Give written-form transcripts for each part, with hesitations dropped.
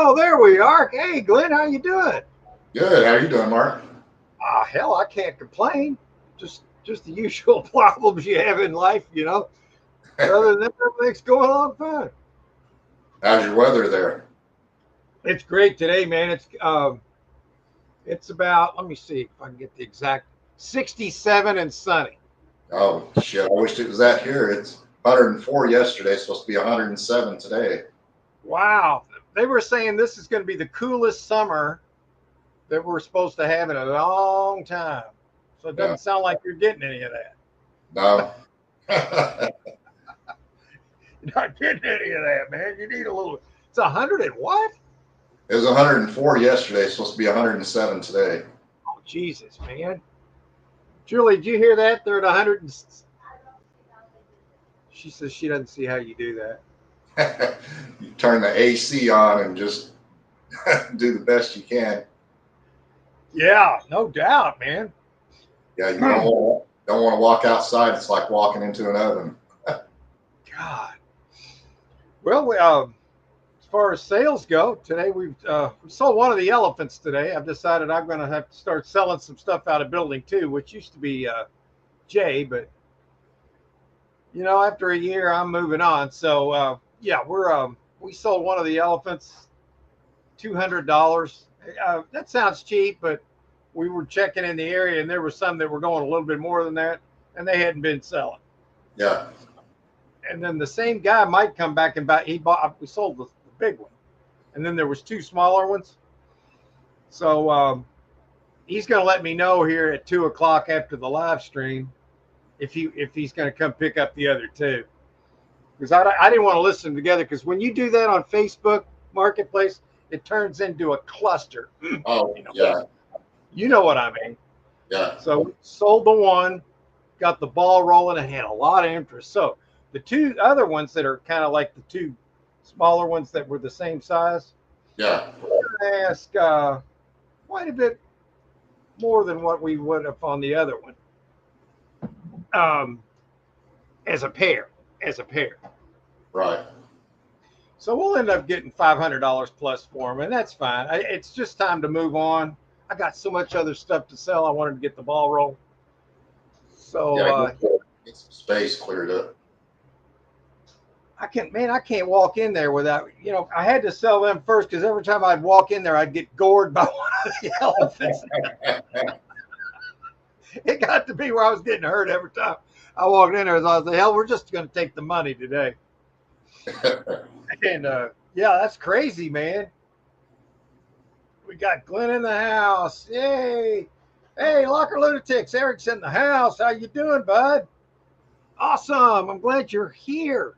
Oh, there we are. Hey, Glenn, how you doing? Good. How you doing, Mark? Ah, hell, I can't complain. Just the usual problems you have in life, you know. But other than that, everything's going on fine. How's your weather there? It's great today, man. It's about, let me see if I can get the exact 67 and sunny. Oh, shit. I wish it was that here. It's 104 yesterday. It's supposed to be 107 today. Wow. They were saying this is going to be the coolest summer that we're supposed to have in a long time. So it Yeah. doesn't sound like you're getting any of that. No. It You're not getting any of that, man. You need a little. It's 100 and what? was 104 yesterday. It's supposed to be 107 today. Oh, Jesus, man. Julie, did you hear that? They're at 100. She says she doesn't see how you do that. You turn the AC on and just do the best you can. Yeah, no doubt, man. Yeah, you don't want to walk outside. It's like walking into an oven. God. Well, as far as sales go, today we sold one of the elephants today. I've decided I'm going to have to start selling some stuff out of building two, which used to be Jay, but after a year, I'm moving on. So yeah, we sold one of the elephants, $200. That sounds cheap, but we were checking in the area, and there were some that were going a little bit more than that, and they hadn't been selling. Yeah. And then the same guy might come back and buy. He bought. We sold the big one, and then there was two smaller ones. So he's going to let me know here at 2 o'clock after the live stream if he's going to come pick up the other two. Because I didn't want to list them together. Because when you do that on Facebook Marketplace, it turns into a cluster. Oh, yeah. You know what I mean. Yeah. So we sold the one, got the ball rolling, and had a lot of interest. So the two other ones that are kind of like the two smaller ones that were the same size, Yeah. we're going to ask quite a bit more than what we would have on the other one, um, as a pair. As a pair. Right. So we'll end up getting $500 plus for them, and that's fine. It's just time to move on. I got so much other stuff to sell. I wanted to get the ball rolling. So Yeah. Get some space cleared up. I can't walk in there without, I had to sell them first because every time I'd walk in there, I'd get gored by one of the elephants. It got to be where I was getting hurt every time I walked in there. I was like, hell, we're just going to take the money today. And yeah, that's crazy, man. We got Glenn in the house. Yay. Hey, Locker Lunatics. Eric's in the house. How you doing, bud? Awesome. I'm glad you're here.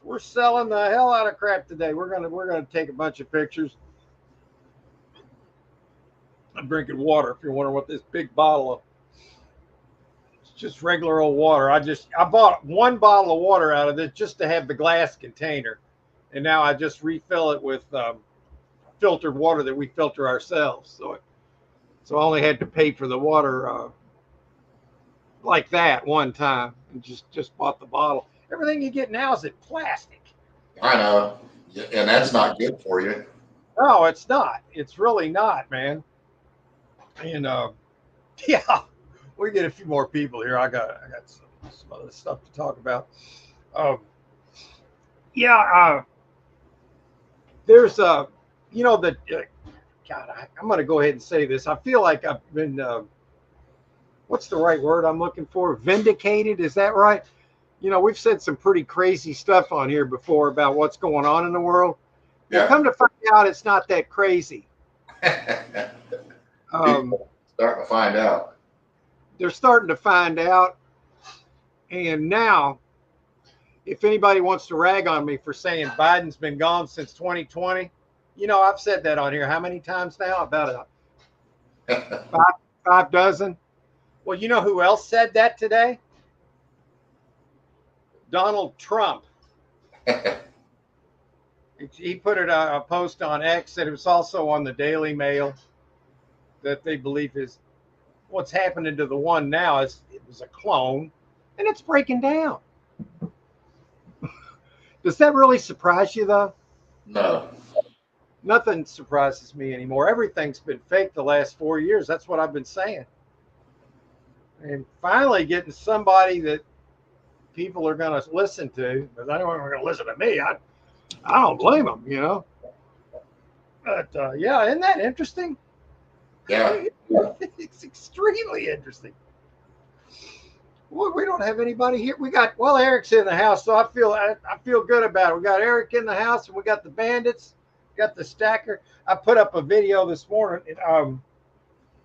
We're selling the hell out of crap today. We're gonna take a bunch of pictures. I'm drinking water. If you're wondering what this big bottle of, it's just regular old water. I bought one bottle of water out of it just to have the glass container, and now I just refill it with filtered water that we filter ourselves. So I only had to pay for the water like that one time, and just bought the bottle. Everything you get now is in plastic. I know. And that's not good for you. No, it's not. It's really not, man. And yeah, we get a few more people here. I got some other stuff to talk about. Um, yeah, there's that. God, I'm going to go ahead and say this. I feel like I've been. What's the right word I'm looking for? Vindicated? Is that right? We've said some pretty crazy stuff on here before about what's going on in the world. Well, Yeah. come to find out, it's not that crazy. People starting to find out. They're starting to find out. And now, if anybody wants to rag on me for saying Biden's been gone since 2020, I've said that on here how many times now? About five dozen. Well, you know who else said that today? Donald Trump. He put a post on X that it was also on the Daily Mail that they believe is what's happening to the one now is it was a clone and it's breaking down. Does that really surprise you though? No. Nothing surprises me anymore. Everything's been fake the last 4 years. That's what I've been saying. And finally getting somebody that people are going to listen to, because I don't want to listen to me. I don't blame them, you know. But yeah, isn't that interesting? Yeah. It's extremely interesting. Well, we don't have anybody here. We got, well, Eric's in the house, so I feel good about it. We got Eric in the house, and we got the bandits, got the stacker. I put up a video this morning.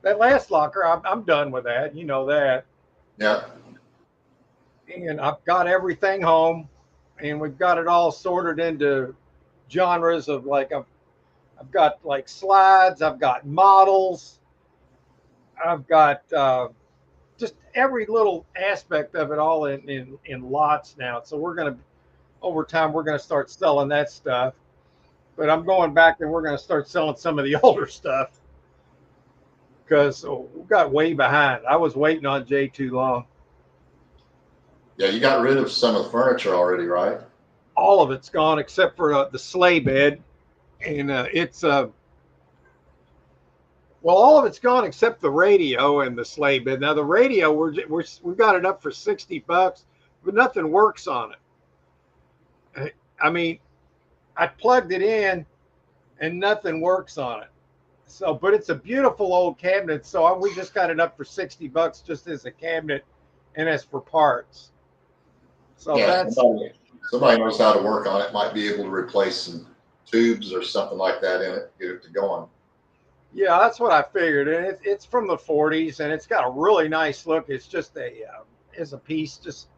That last locker, I'm done with that. You know that. Yeah. And I've got everything home, and we've got it all sorted into genres of like I've got like slides, I've got models, I've got just every little aspect of it all in lots now. So we're gonna over time we're gonna start selling that stuff. But I'm going back and we're gonna start selling some of the older stuff because we got way behind. I was waiting on Jay too long. Yeah, you got rid of some of the furniture already, right? All of it's gone except for the sleigh bed, and it's well, all of it's gone except the radio and the sleigh bed. Now the radio, we've got it up for $60, but nothing works on it. I mean, I plugged it in, and nothing works on it. So, but it's a beautiful old cabinet. So we just got it up for $60 just as a cabinet, and as for parts. So Yeah, that's somebody knows how to work on it. Might be able to replace some tubes or something like that in it, get it to going. yeah, that's what I figured. And it's from the 40s, and it's got a really nice look. It's just is a piece just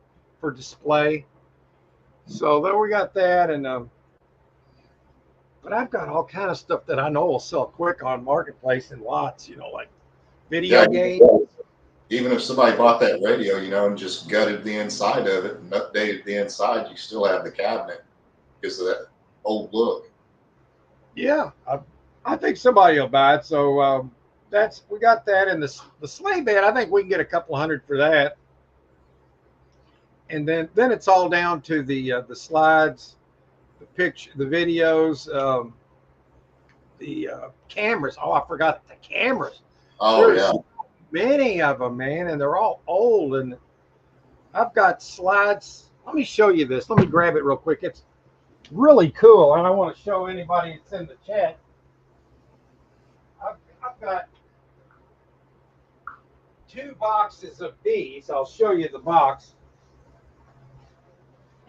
for display. So then we got that, and but I've got all kind of stuff that I know will sell quick on Marketplace in lots. You know, like video games. Even if somebody bought that radio, you know, and just gutted the inside of it and updated the inside, you still have the cabinet because of that old look. Yeah, I think somebody will buy it. So we got that, and the sleigh bed. I think we can get a couple hundred for that. And then it's all down to the slides, the picture, the videos, the cameras. Oh, I forgot the cameras. Oh, yeah. Many of them, man, and they're all old. And I've got slides. Let me show you this. Let me grab it real quick. It's really cool, and I want to show anybody that's in the chat. I've got 2 boxes of these. I'll show you the box.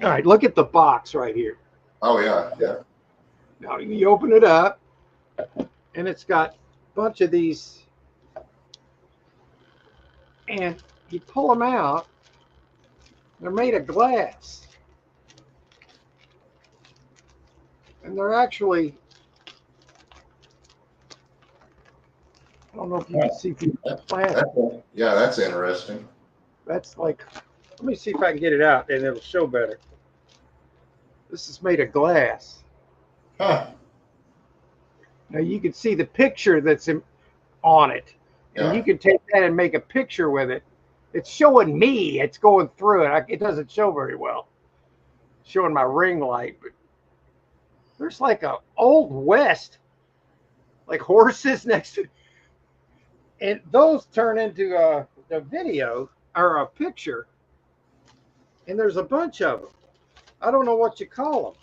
All right, look at the box right here. Oh, yeah, yeah. Now you open it up, and it's got a bunch of these, and you pull them out. They're made of glass, and they're actually, I don't know if you can see through the plastic. Yeah, that's interesting. That's like, let me see if I can get it out, and it'll show better. This is made of glass. Huh. Now you can see the picture that's on it, and Yeah. you can take that and make a picture with it. It's showing me. It's going through it. It doesn't show very well. It's showing my ring light, but there's like a old west, like horses next to, and those turn into a video or a picture, and there's a bunch of them. I don't know what you call them.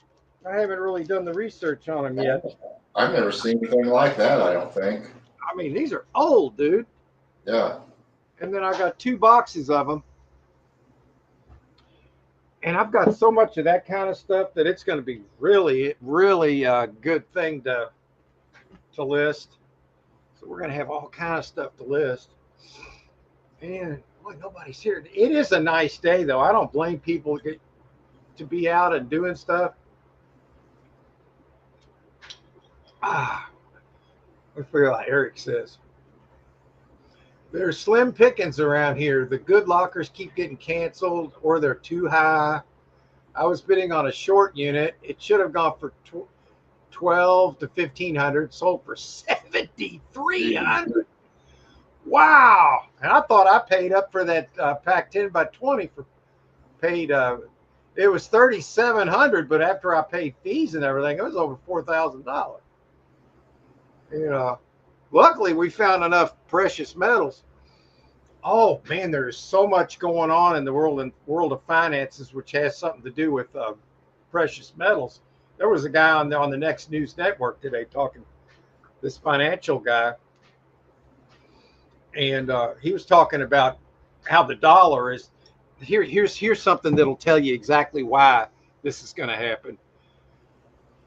I haven't really done the research on them yet. I've never seen anything like that, I don't think. I mean, these are old, dude. Yeah. And then I got 2 boxes of them. And I've got so much of that kind of stuff that it's going to be really, really a good thing to list. So we're going to have all kind of stuff to list. And boy, nobody's here. It is a nice day, though. I don't blame people to be out and doing stuff. Let's figure out what Eric says. There's slim pickings around here. The good lockers keep getting canceled or they're too high. I was bidding on a short unit. It should have gone for $1,200 to $1,500. Sold for $7,300. Wow! And I thought I paid up for that pack 10 by 20 for paid. It was $3,700, but after I paid fees and everything, it was over $4,000. You know, luckily we found enough precious metals. Oh man, there's so much going on in the world of finances, which has something to do with precious metals. There was a guy on the Next News Network today talking, this financial guy, and he was talking about how the dollar is. Here's something that'll tell you exactly why this is going to happen.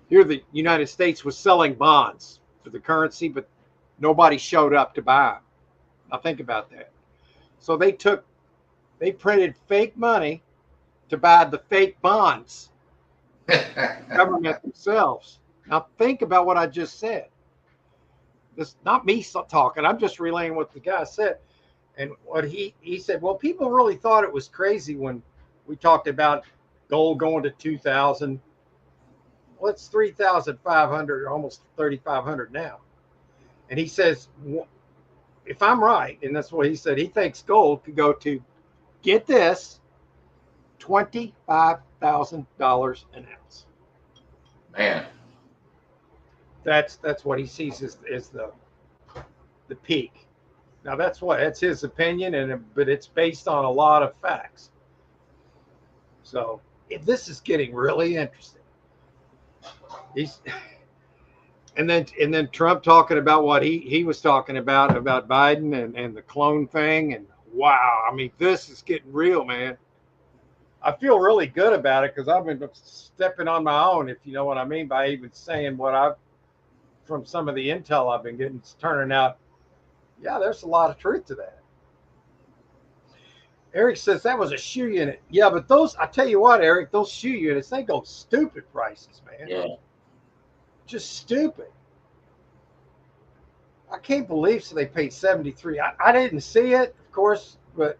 Here, the United States was selling bonds for the currency, but nobody showed up to buy them. Now think about that. So they printed fake money to buy the fake bonds, government themselves. Now think about what I just said. This not me talking. I'm just relaying what the guy said. And what he said, well, people really thought it was crazy when we talked about gold going to 2,000. Well, it's 3,500, almost 3,500 now. And he says, if I'm right, and that's what he said, he thinks gold could go to, get this, $25,000 an ounce. Man, That's what he sees as the peak. Now that's his opinion, but it's based on a lot of facts. So this is getting really interesting. And then Trump talking about what he was talking about Biden and the clone thing, and wow, I mean, this is getting real, man. I feel really good about it because I've been stepping on my own, if you know what I mean, by even saying what I've from some of the intel I've been getting. It's turning out, yeah, there's a lot of truth to that. Eric says that was a shoe unit. Yeah, but I tell you what, Eric, those shoe units, they go stupid prices, man. yeah. Just stupid. I can't believe they paid 73. I didn't see it, of course, but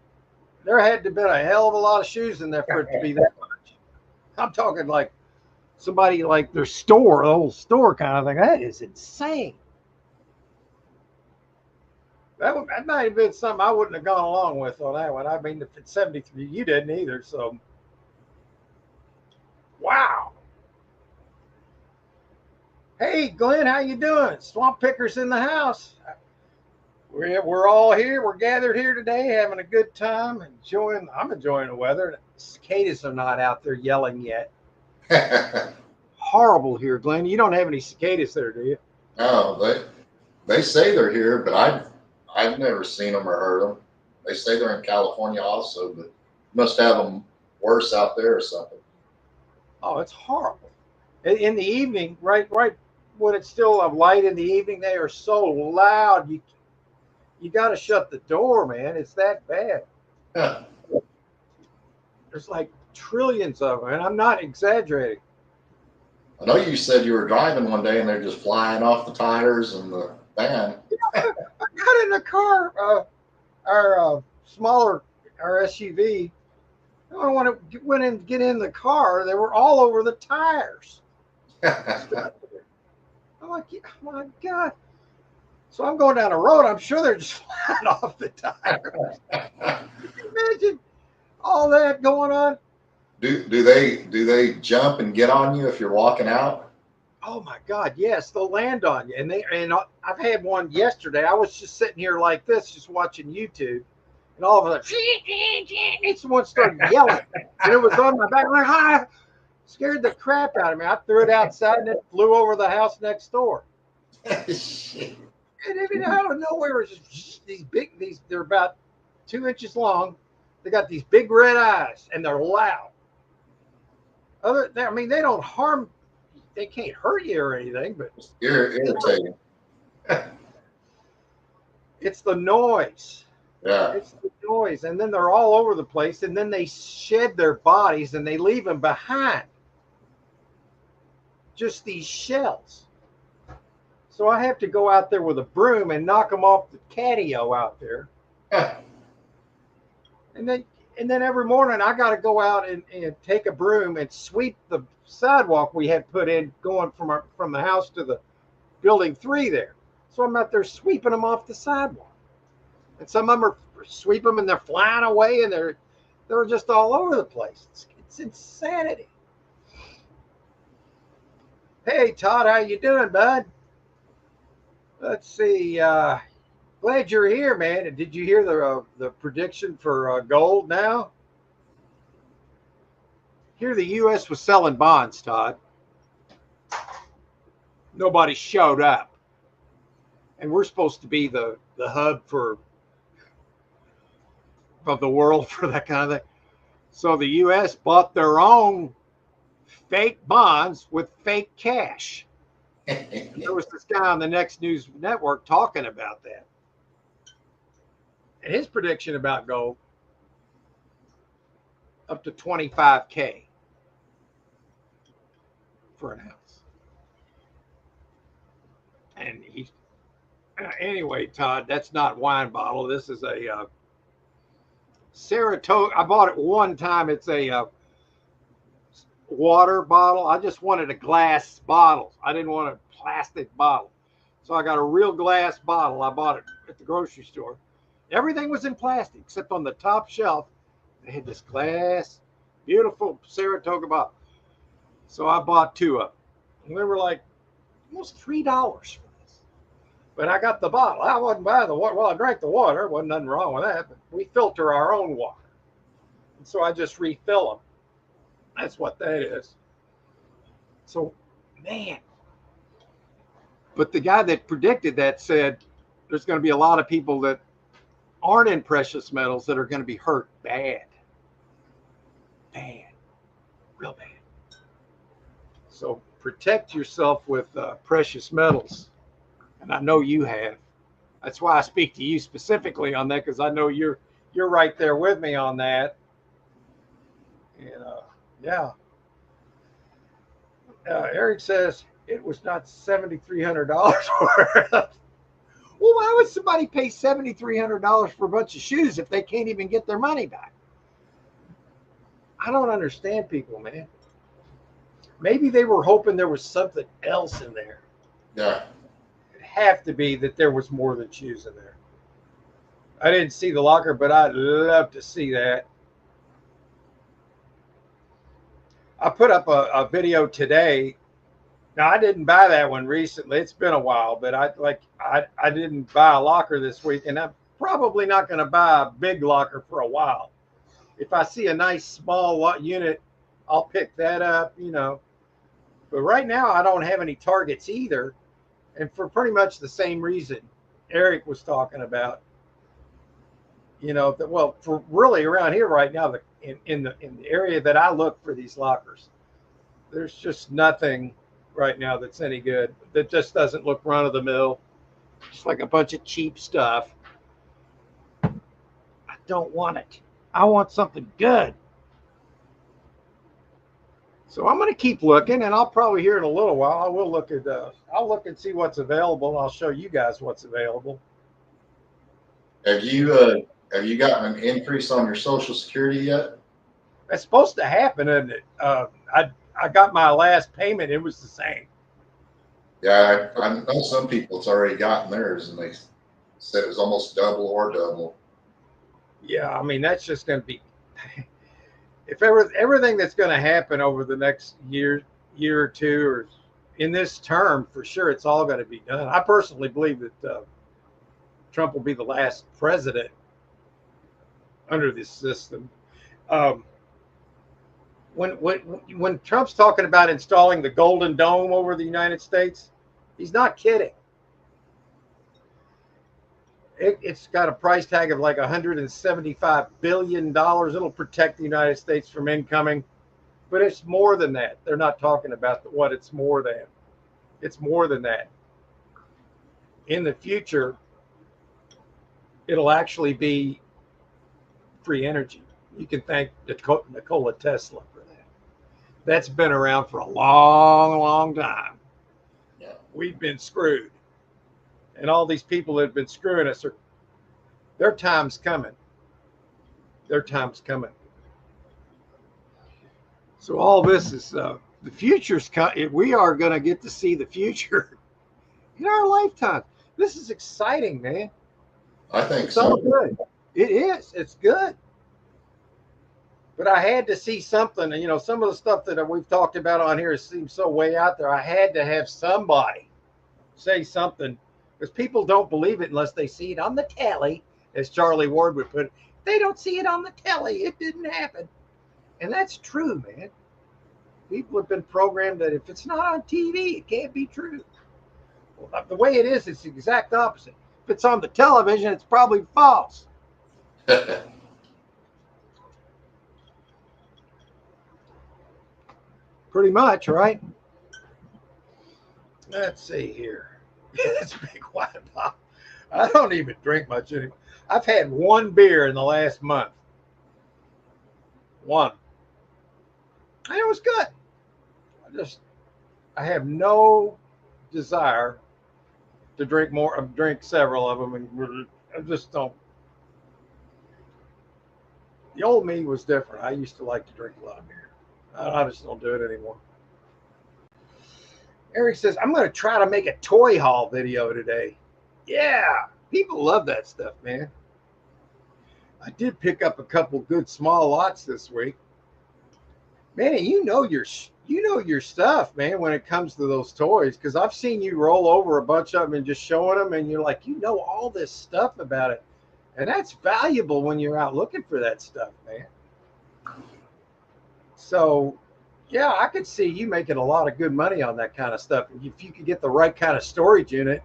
there had to have been a hell of a lot of shoes in there for it to be that much. I'm talking like somebody like their store, the whole store kind of thing. That is insane. That might have been something I wouldn't have gone along with on that one. I mean, if it's 73, you didn't either. So, wow. Hey, Glenn, how you doing? Swamp Picker's in the house. We're all here. We're gathered here today, having a good time, I'm enjoying the weather. The cicadas are not out there yelling yet. Horrible here, Glenn. You don't have any cicadas there, do you? No, they say they're here, but I've never seen them or heard them. They say they're in California also, but must have them worse out there or something. Oh, it's horrible. In the evening, right when it's still light in the evening, they are so loud. You got to shut the door, man. It's that bad. Huh. There's like trillions of them, and I'm not exaggerating. I know you said you were driving one day and they're just flying off the tires and the van. I got in the car, our smaller, our SUV. I went in to get in the car. They were all over the tires. I'm like, oh my God. So I'm going down the road. I'm sure they're just flying off the tires. Can you imagine all that going on? Do they jump and get on you if you're walking out? Oh my God, yes, they'll land on you. And I've had one yesterday. I was just sitting here like this, just watching YouTube, and all of a sudden, someone started yelling, and it was on my back. I'm like, hi. Scared the crap out of me. I threw it outside, and it flew over the house next door. Shit. And I mean, out of nowhere, it was just they're about 2 inches long. They got these big red eyes, and they're loud. I mean, they don't harm. They can't hurt you or anything, but Irritating. It's the noise. Yeah. It's the noise, and then they're all over the place, and then they shed their bodies and they leave them behind. Just these shells. So I have to go out there with a broom and knock them off the catio out there. And then every morning I got to go out and take a broom and sweep the sidewalk we had put in going from the house to the building 3 there. So I'm out there sweeping them off the sidewalk. And some of them are sweep them and they're flying away and they're just all over the place. It's insanity. Hey Todd, how you doing, bud? Let's see. Glad you're here, man. Did you hear the prediction for gold now? Here, the U.S. was selling bonds, Todd. Nobody showed up, and we're supposed to be the hub for of the world for that kind of thing. So the U.S. bought their own fake bonds with fake cash. And there was this guy on the Next News Network talking about that. And his prediction about gold up to 25K for an ounce. And he's anyway, Todd, that's not wine bottle. This is a Saratoga. I bought it one time. It's a water bottle. I just wanted a glass bottle. I didn't want a plastic bottle. So I got a real glass bottle. I bought it at the grocery store. Everything was in plastic except on the top shelf. They had this glass, beautiful Saratoga bottle. So I bought two of them. And they were like almost $3 for this. But I got the bottle. I wasn't buying the water. Well, I drank the water. Wasn't nothing wrong with that. But we filter our own water. And so I just refill them. That's what that is. So, man. But the guy that predicted that said there's going to be a lot of people that aren't in precious metals that are going to be hurt bad. Bad. Real bad. So protect yourself with precious metals. And I know you have. That's why I speak to you specifically on that, because I know you're right there with me on that. And yeah. Eric says it was not $7,300 worth. Well, why would somebody pay $7,300 for a bunch of shoes if they can't even get their money back? I don't understand people, man. Maybe they were hoping there was something else in there. Yeah. It'd have to be that there was more than shoes in there. I didn't see the locker, but I'd love to see that. I put up a video today. Now, I didn't buy that one recently. It's been a while, but I didn't buy a locker this week, and I'm probably not going to buy a big locker for a while. If I see a nice small unit, I'll pick that up, you know. But right now, I don't have any targets either, and for pretty much the same reason Eric was talking about. You know, well, for really around here right now, in the area that I look for these lockers, there's just nothing right now that's any good. That just doesn't look run of the mill. Just like a bunch of cheap stuff. I don't want it. I want something good. So I'm going to keep looking, and I'll probably hear in a little while. I will look at. I'll look and see what's available, and I'll show you guys what's available. Have you gotten an increase on your Social Security yet? That's supposed to happen, isn't it? I got my last payment. It was the same. Yeah, I know some people it's already gotten theirs, and they said it was almost double or double. Yeah, I mean that's just going to be. If everything that's going to happen over the next year or two, or in this term, for sure, it's all going to be done. I personally believe that Trump will be the last president under this system. When Trump's talking about installing the Golden Dome over the United States, he's not kidding. It's got a price tag of like $175 billion. It'll protect the United States from incoming, but it's more than that. They're not talking about what it's more than. It's more than that. In the future, it'll actually be free energy. You can thank Nikola Tesla for that. That's been around for a long, long time. Yeah. We've been screwed. And all these people that have been screwing us, their time's coming. Their time's coming. So all this is, the future's coming. We are going to get to see the future in our lifetime. This is exciting, man. I think it's so. all good. It is. It's good. But I had to see something. You know, some of the stuff that we've talked about on here seems so way out there. I had to have somebody say something Because people don't believe it unless they see it on the telly, as Charlie Ward would put it. If they don't see it on the telly, it didn't happen. And that's true, man. People have been programmed that if it's not on TV, it can't be true. Well, the way it is, it's the exact opposite. If it's on the television, it's probably false. Pretty much, right? Let's see here. It's a big white bottle. I don't even drink much anymore. I've had one beer in the last month. One. And it was good. I have no desire to drink more. Drink several of them, and I just don't. The old me was different. I used to like to drink a lot of beer. I just don't do it anymore. Eric says, I'm going to try to make a toy haul video today. Yeah, people love that stuff, man. I did pick up a couple good small lots this week. Man, you know your stuff, man, when it comes to those toys, because I've seen you roll over a bunch of them and just showing them, and you're like, you know all this stuff about it. And that's valuable when you're out looking for that stuff, man. So, yeah, I could see you making a lot of good money on that kind of stuff. If you could get the right kind of storage unit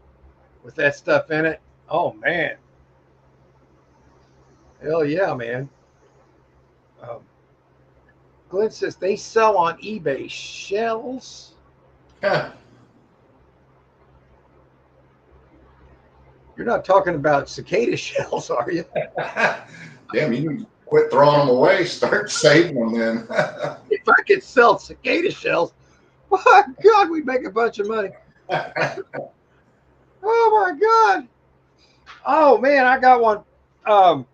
with that stuff in it, oh, man. Hell yeah, man. Glenn says they sell on eBay shells. Yeah. You're not talking about cicada shells, are you? Damn, you can quit throwing them away. Start saving them then. If I could sell cicada shells, my God, we'd make a bunch of money. Oh my God. Oh man, I got one.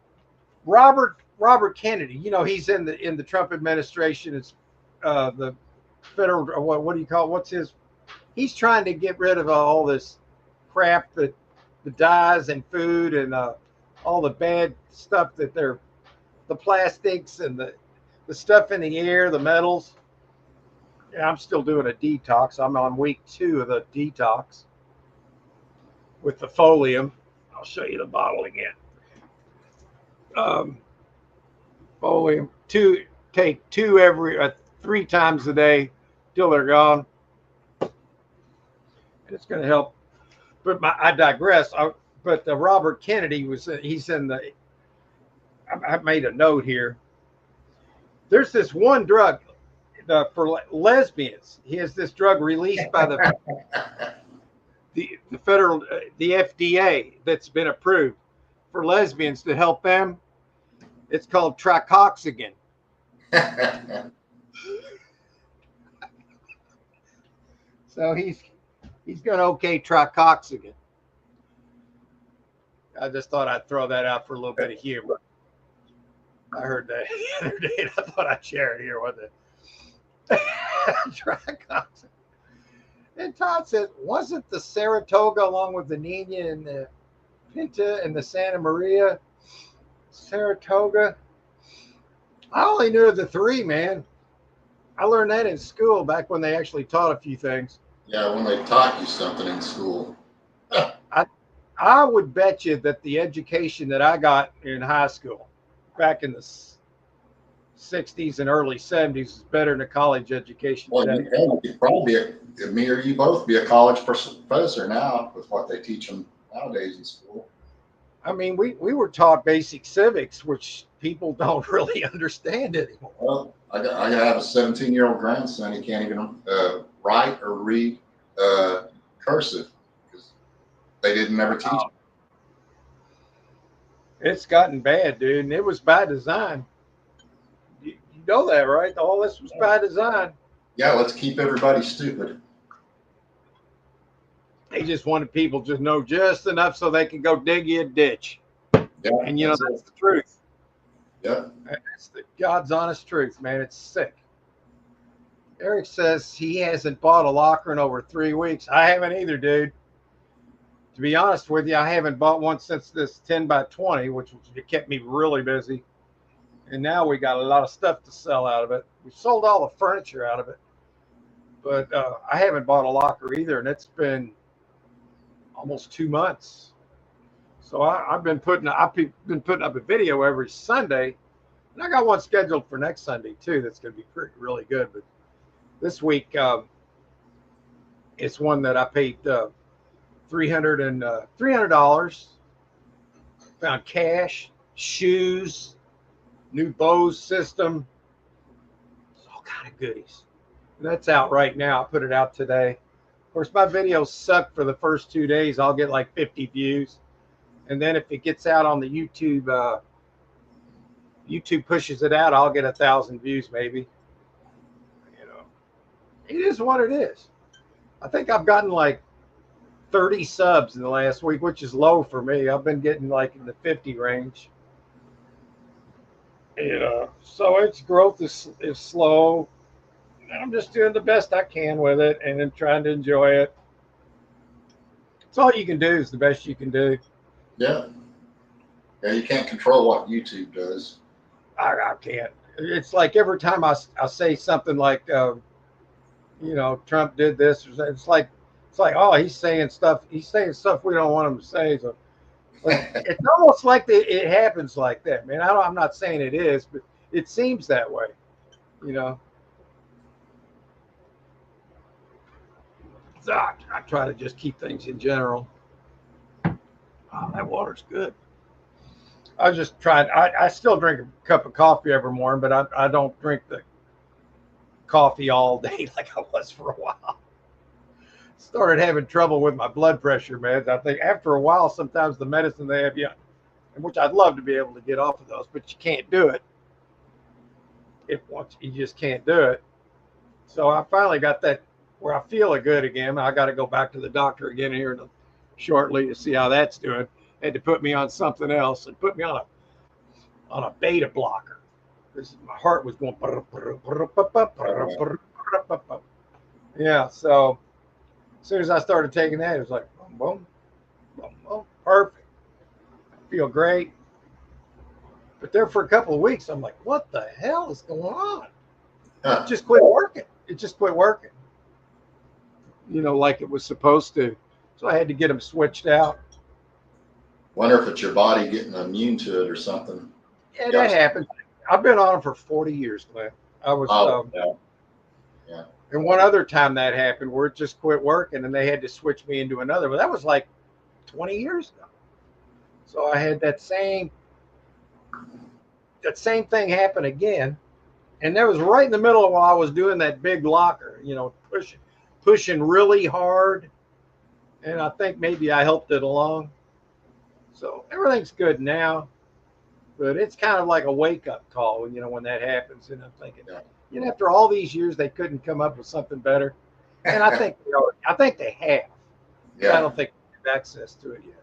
Robert Kennedy. You know, he's in the Trump administration. It's the federal. What do you call it? What's his? He's trying to get rid of all this crap that the dyes in food and all the bad stuff that they're the plastics and the stuff in the air, the metals. Yeah, I'm still doing a detox. I'm on week 2 of the detox with the folium. I'll show you the bottle again. Folium. Take 2 every 3 times a day till they're gone. And it's going to help. But I digress. But Robert Kennedy he's in the. I made a note here. There's this one drug for lesbians. He has this drug released by the federal, the FDA, that's been approved for lesbians to help them. It's called tricoxagen. So he's going to okay tricoxagen. I just thought I'd throw that out for a little bit of humor. I heard that the other day, and I thought I'd share it here with it. Tricoxagen. And Todd says, wasn't the Saratoga along with the Nina and the Pinta and the Santa Maria? Saratoga. I only knew of the 3, man. I learned that in school back when they actually taught a few things. Yeah, when they taught you something in school. I would bet you that the education that I got in high school back in the 60s and early 70s is better than a college education today. You could probably, me or you both, be a college professor now with what they teach them nowadays in school. I mean, we were taught basic civics, which people don't really understand anymore. Well, I have a 17-year-old grandson. He can't even write or read cursive because they didn't ever teach him. It's gotten bad, dude, and it was by design. You know that, right? All this was by design. Yeah, let's keep everybody stupid. They just wanted people to know just enough so they can go dig you a ditch. Yeah, and you know that's the truth. Yeah, that's the God's honest truth, man. It's sick. Eric says he hasn't bought a locker in over 3 weeks. I haven't either, dude. To be honest with you, I haven't bought one since this 10x20, which kept me really busy. And now we got a lot of stuff to sell out of it. We sold all the furniture out of it. But I haven't bought a locker either, and it's been almost 2 months. So I've been putting up a video every Sunday, and I got one scheduled for next Sunday too. That's going to be really good. But this week, it's one that I paid $300. Found cash, shoes, new Bose system, all kind of goodies. And that's out right now. I put it out today. Of course, my videos suck for the first 2 days. I'll get like 50 views. And then if it gets out on the YouTube, YouTube pushes it out, I'll get 1,000 views maybe. You know, it is what it is. I think I've gotten like 30 subs in the last week, which is low for me. I've been getting like in the 50 range. You know, so its growth is slow. I'm just doing the best I can with it and then trying to enjoy it. It's all you can do is the best you can do. Yeah. Yeah, you can't control what YouTube does. I can't. It's like every time I say something like, you know, Trump did this, it's like, oh, he's saying stuff we don't want him to say. So it's almost like it happens like that, man. I'm not saying it is, but it seems that way, you know. So I try to just keep things in general. Oh, that water's good. I was just trying. I still drink a cup of coffee every morning, but I don't drink the coffee all day like I was for a while. Started having trouble with my blood pressure meds. I think after a while, sometimes the medicine they have you, which I'd love to be able to get off of those, but you can't do it. You just can't do it. So I finally got that where I feel good again. I got to go back to the doctor again here shortly to see how that's doing. Had to put me on something else and put me on a beta blocker because my heart was going. Yeah, so as soon as I started taking that, it was like boom, boom, boom, boom, perfect. I feel great. But there for a couple of weeks, I'm like, what the hell is going on? It just quit working. It just quit working. You know, like it was supposed to. So I had to get them switched out. Wonder if it's your body getting immune to it or something. Yeah, that happens. I've been on them for 40 years, Glenn. I was. Yeah. And one other time that happened where it just quit working and they had to switch me into another. But that was like 20 years ago. So I had that same thing happen again. And that was right in the middle of while I was doing that big locker, you know, pushing really hard. And I think maybe I helped it along. So everything's good now. But it's kind of like a wake-up call, you know, when that happens. And I'm thinking, you know, after all these years, they couldn't come up with something better. And I think they have. Yeah. I don't think they have access to it yet.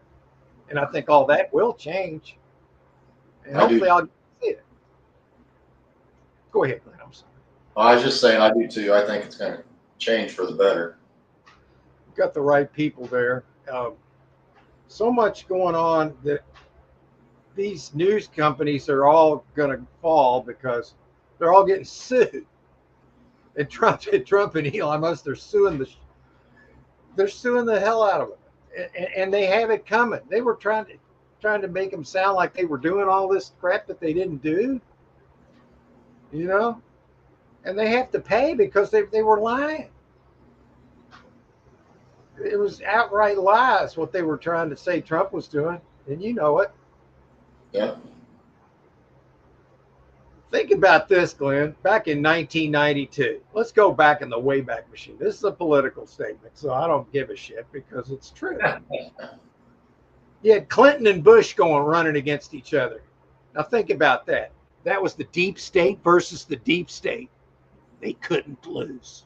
And I think all that will change. And hopefully I'll see it. Go ahead, Glenn. I'm sorry. I was just saying I do too. I think it's going to change for the better. You've got the right people there. So much going on that these news companies are all going to fall because they're all getting sued. And Trump and Elon Musk, they're suing the hell out of them, and they have it coming. They were trying to make them sound like they were doing all this crap that they didn't do, you know, and they have to pay because they were lying. It was outright lies what they were trying to say Trump was doing, and you know it. Yeah. Think about this, Glenn. Back in 1992, let's go back in the Wayback Machine. This is a political statement, so I don't give a shit because it's true. You had Clinton and Bush running against each other. Now think about that. That was the deep state versus the deep state. They couldn't lose.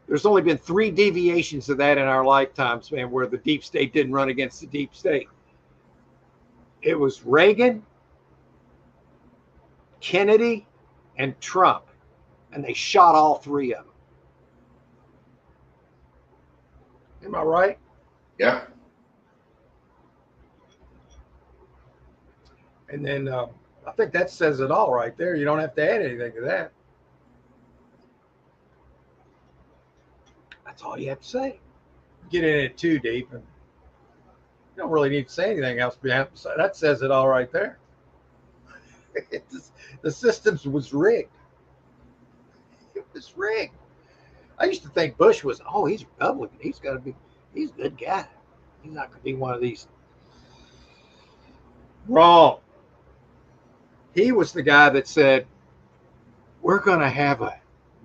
There's only been 3 deviations of that in our lifetimes, man, where the deep state didn't run against the deep state. It was Reagan, Kennedy, and Trump, and they shot all 3 of them. Am I right? Yeah. And then I think that says it all right there. You don't have to add anything to that. That's all you have to say. get in it too deep, and you don't really need to say anything else behind. So that says it all right there. The system was rigged. It was rigged. I used to think Bush was, oh, he's Republican. He's got to be, he's a good guy. He's not going to be one of these. Wrong. He was the guy that said, we're going to have a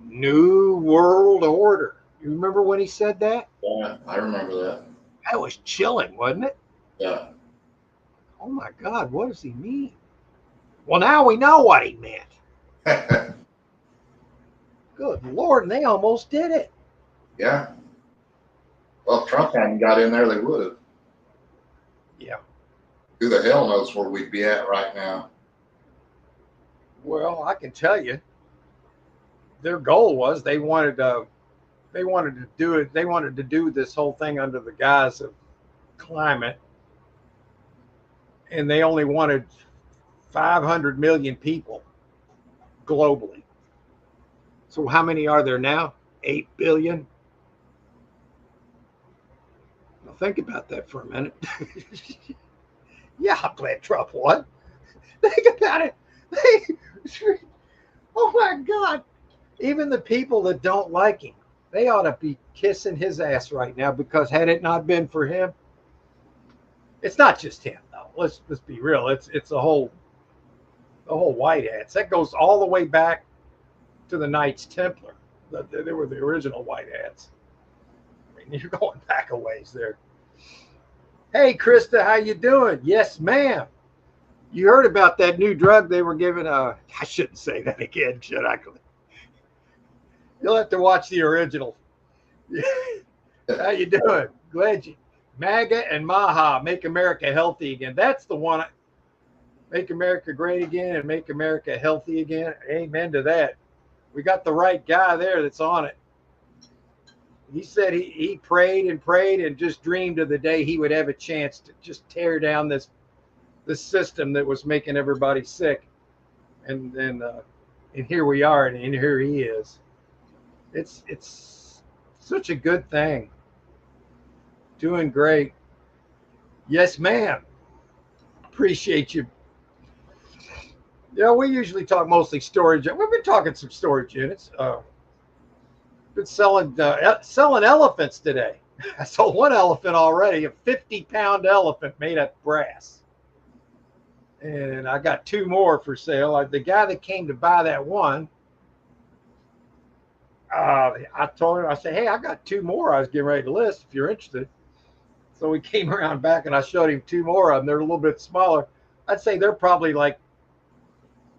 new world order. You remember when he said that? Yeah, I remember that. That was chilling, wasn't it? Yeah. Oh my God, what does he mean? Well, now we know what he meant. Good Lord, and they almost did it. Yeah. Well, if Trump hadn't got in there, they would have. Yeah. Who the hell knows where we'd be at right now? Well, I can tell you, their goal was they wanted to do it. They wanted to do this whole thing under the guise of climate, and they only wanted 500 million people globally. So how many are there now? 8 billion. Well, think about that for a minute. Yeah, I'm glad Trump won. Think about it. Oh my God. Even the people that don't like him, they ought to be kissing his ass right now, because had it not been for him, it's not just him though. Let's be real. It's the whole white hats. That goes all the way back to the Knights Templar. They were the original white hats. I mean, you're going back a ways there. Hey, Krista, how you doing? Yes, ma'am. You heard about that new drug they were giving? I shouldn't say that again, should I? You'll have to watch the original. How you doing? Glad you. MAGA and MAHA, Make America Healthy Again. That's the one. Make America Great Again and Make America Healthy Again. Amen to that. We got the right guy there that's on it. He said he prayed and prayed and just dreamed of the day he would have a chance to just tear down this system that was making everybody sick. And here we are, and here he is. It's such a good thing. Doing great. Yes, ma'am. Appreciate you. Yeah, we usually talk mostly storage. We've been talking some storage units. Been selling elephants today. I sold one elephant already, a 50-pound elephant made of brass. And I got 2 more for sale. The guy that came to buy that one, I told him, I said, hey, I got 2 more I was getting ready to list if you're interested. So we came around back and I showed him 2 more of them. They're a little bit smaller. I'd say they're probably like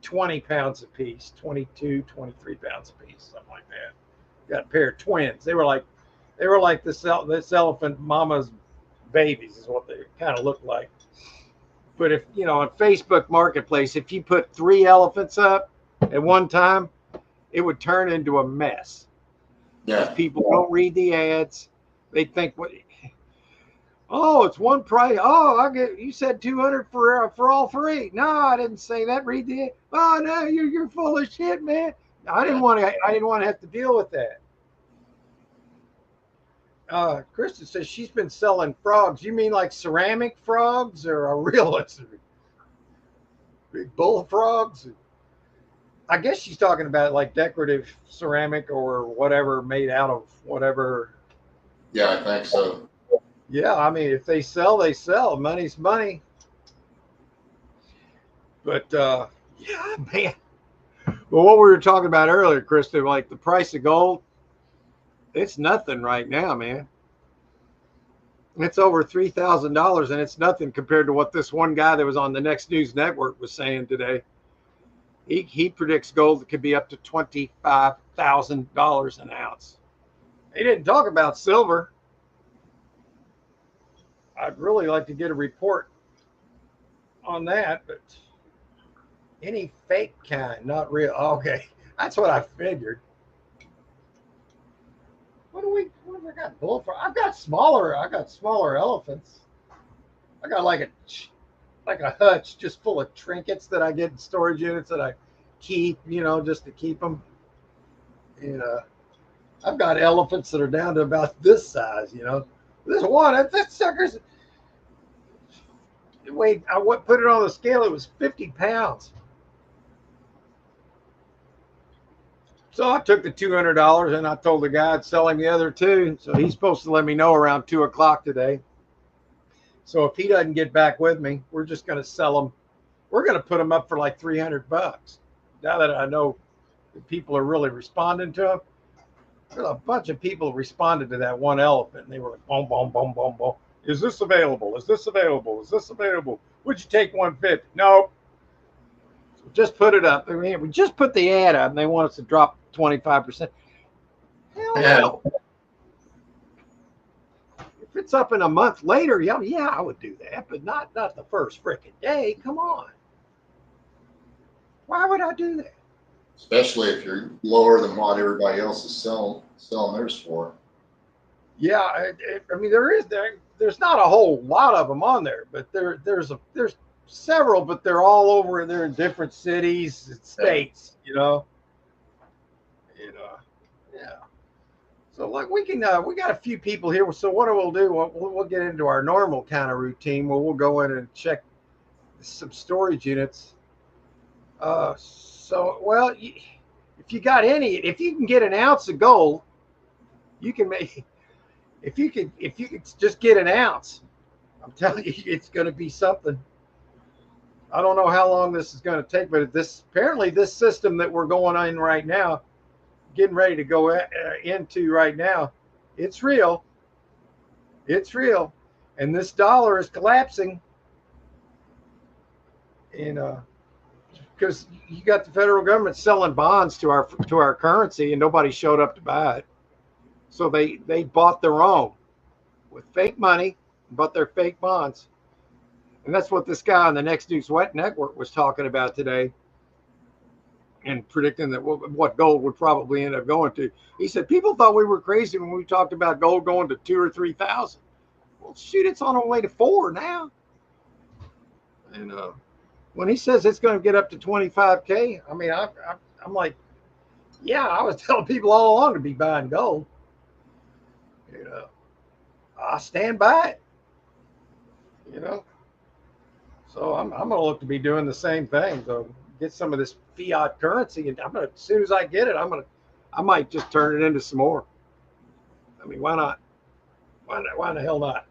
20 pounds a piece, 22, 23 pounds a piece, something like that. Got a pair of twins. They were like this elephant mama's babies is what they kind of look like. But if, on Facebook Marketplace, if you put 3 elephants up at one time, it would turn into a mess. Yeah. People don't read the ads. They think, oh, it's one price. Oh, you said 200 for all 3. No, I didn't say that. Read the ad. Oh no, you're full of shit, man. I didn't want to have to deal with that. Kristen says she's been selling frogs. You mean like ceramic frogs or a real one? Big bullfrogs? I guess she's talking about like decorative ceramic or whatever made out of whatever. Yeah, I think so. Yeah, I mean, if they sell, they sell. Money's money. But yeah, man. Well, what we were talking about earlier, Krista, like the price of gold, it's nothing right now, man. It's over $3,000, and it's nothing compared to what this one guy that was on the Next News Network was saying today. He predicts gold could be up to $25,000 an ounce. He didn't talk about silver. I'd really like to get a report on that, but any fake kind, not real. Okay, that's what I figured. What have I got? Bullfrog. I've got smaller elephants. I got like a hutch just full of trinkets that I get in storage units that I keep, just to keep them. And I've got elephants that are down to about this size, This one, that sucker's. Wait, put it on the scale. It was 50 pounds. So I took the $200 and I told the guy I'd sell him the other two. So he's supposed to let me know around 2 o'clock today. So if he doesn't get back with me, we're just going to sell them. We're going to put them up for like $300. Now that I know that people are really responding to them, there's a bunch of people responded to that one elephant. And they were like, boom, boom, boom, boom, boom. Is this available? Is this available? Is this available? Would you take 150? No. So just put it up. I mean, we just put the ad up and they want us to drop 25%. Hell no. If it's up in a month later, yeah, I would do that, but not the first freaking day. Come on. Why would I do that? Especially if you're lower than what everybody else is selling theirs for. Yeah, I mean there's not a whole lot of them on there, but there's several, but they're all over. They're in different cities and states, you know. Yeah. So like we got a few people here. So what we'll do, we'll get into our normal kind of routine where we'll go in and check some storage units. So well, if you can get an ounce of gold, you can make. If you could just get an ounce, I'm telling you, it's going to be something. I don't know how long this is going to take, but apparently this system that we're going on right now, getting ready to go into right now, it's real. It's real, and this dollar is collapsing. And because you got the federal government selling bonds to our currency, and nobody showed up to buy it. So they bought their own with fake money, bought their fake bonds. And that's what this guy on the Next News Wet Network was talking about today and predicting that what gold would probably end up going to. He said, people thought we were crazy when we talked about gold going to 2,000 or 3,000. Well, shoot, it's on our way to 4 now. And when he says it's going to get up to 25K, I mean, I'm like, yeah, I was telling people all along to be buying gold. You know, I stand by it. You know, so I'm going to look to be doing the same thing. So get some of this fiat currency, and as soon as I get it, I might just turn it into some more. I mean, why not? Why the hell not?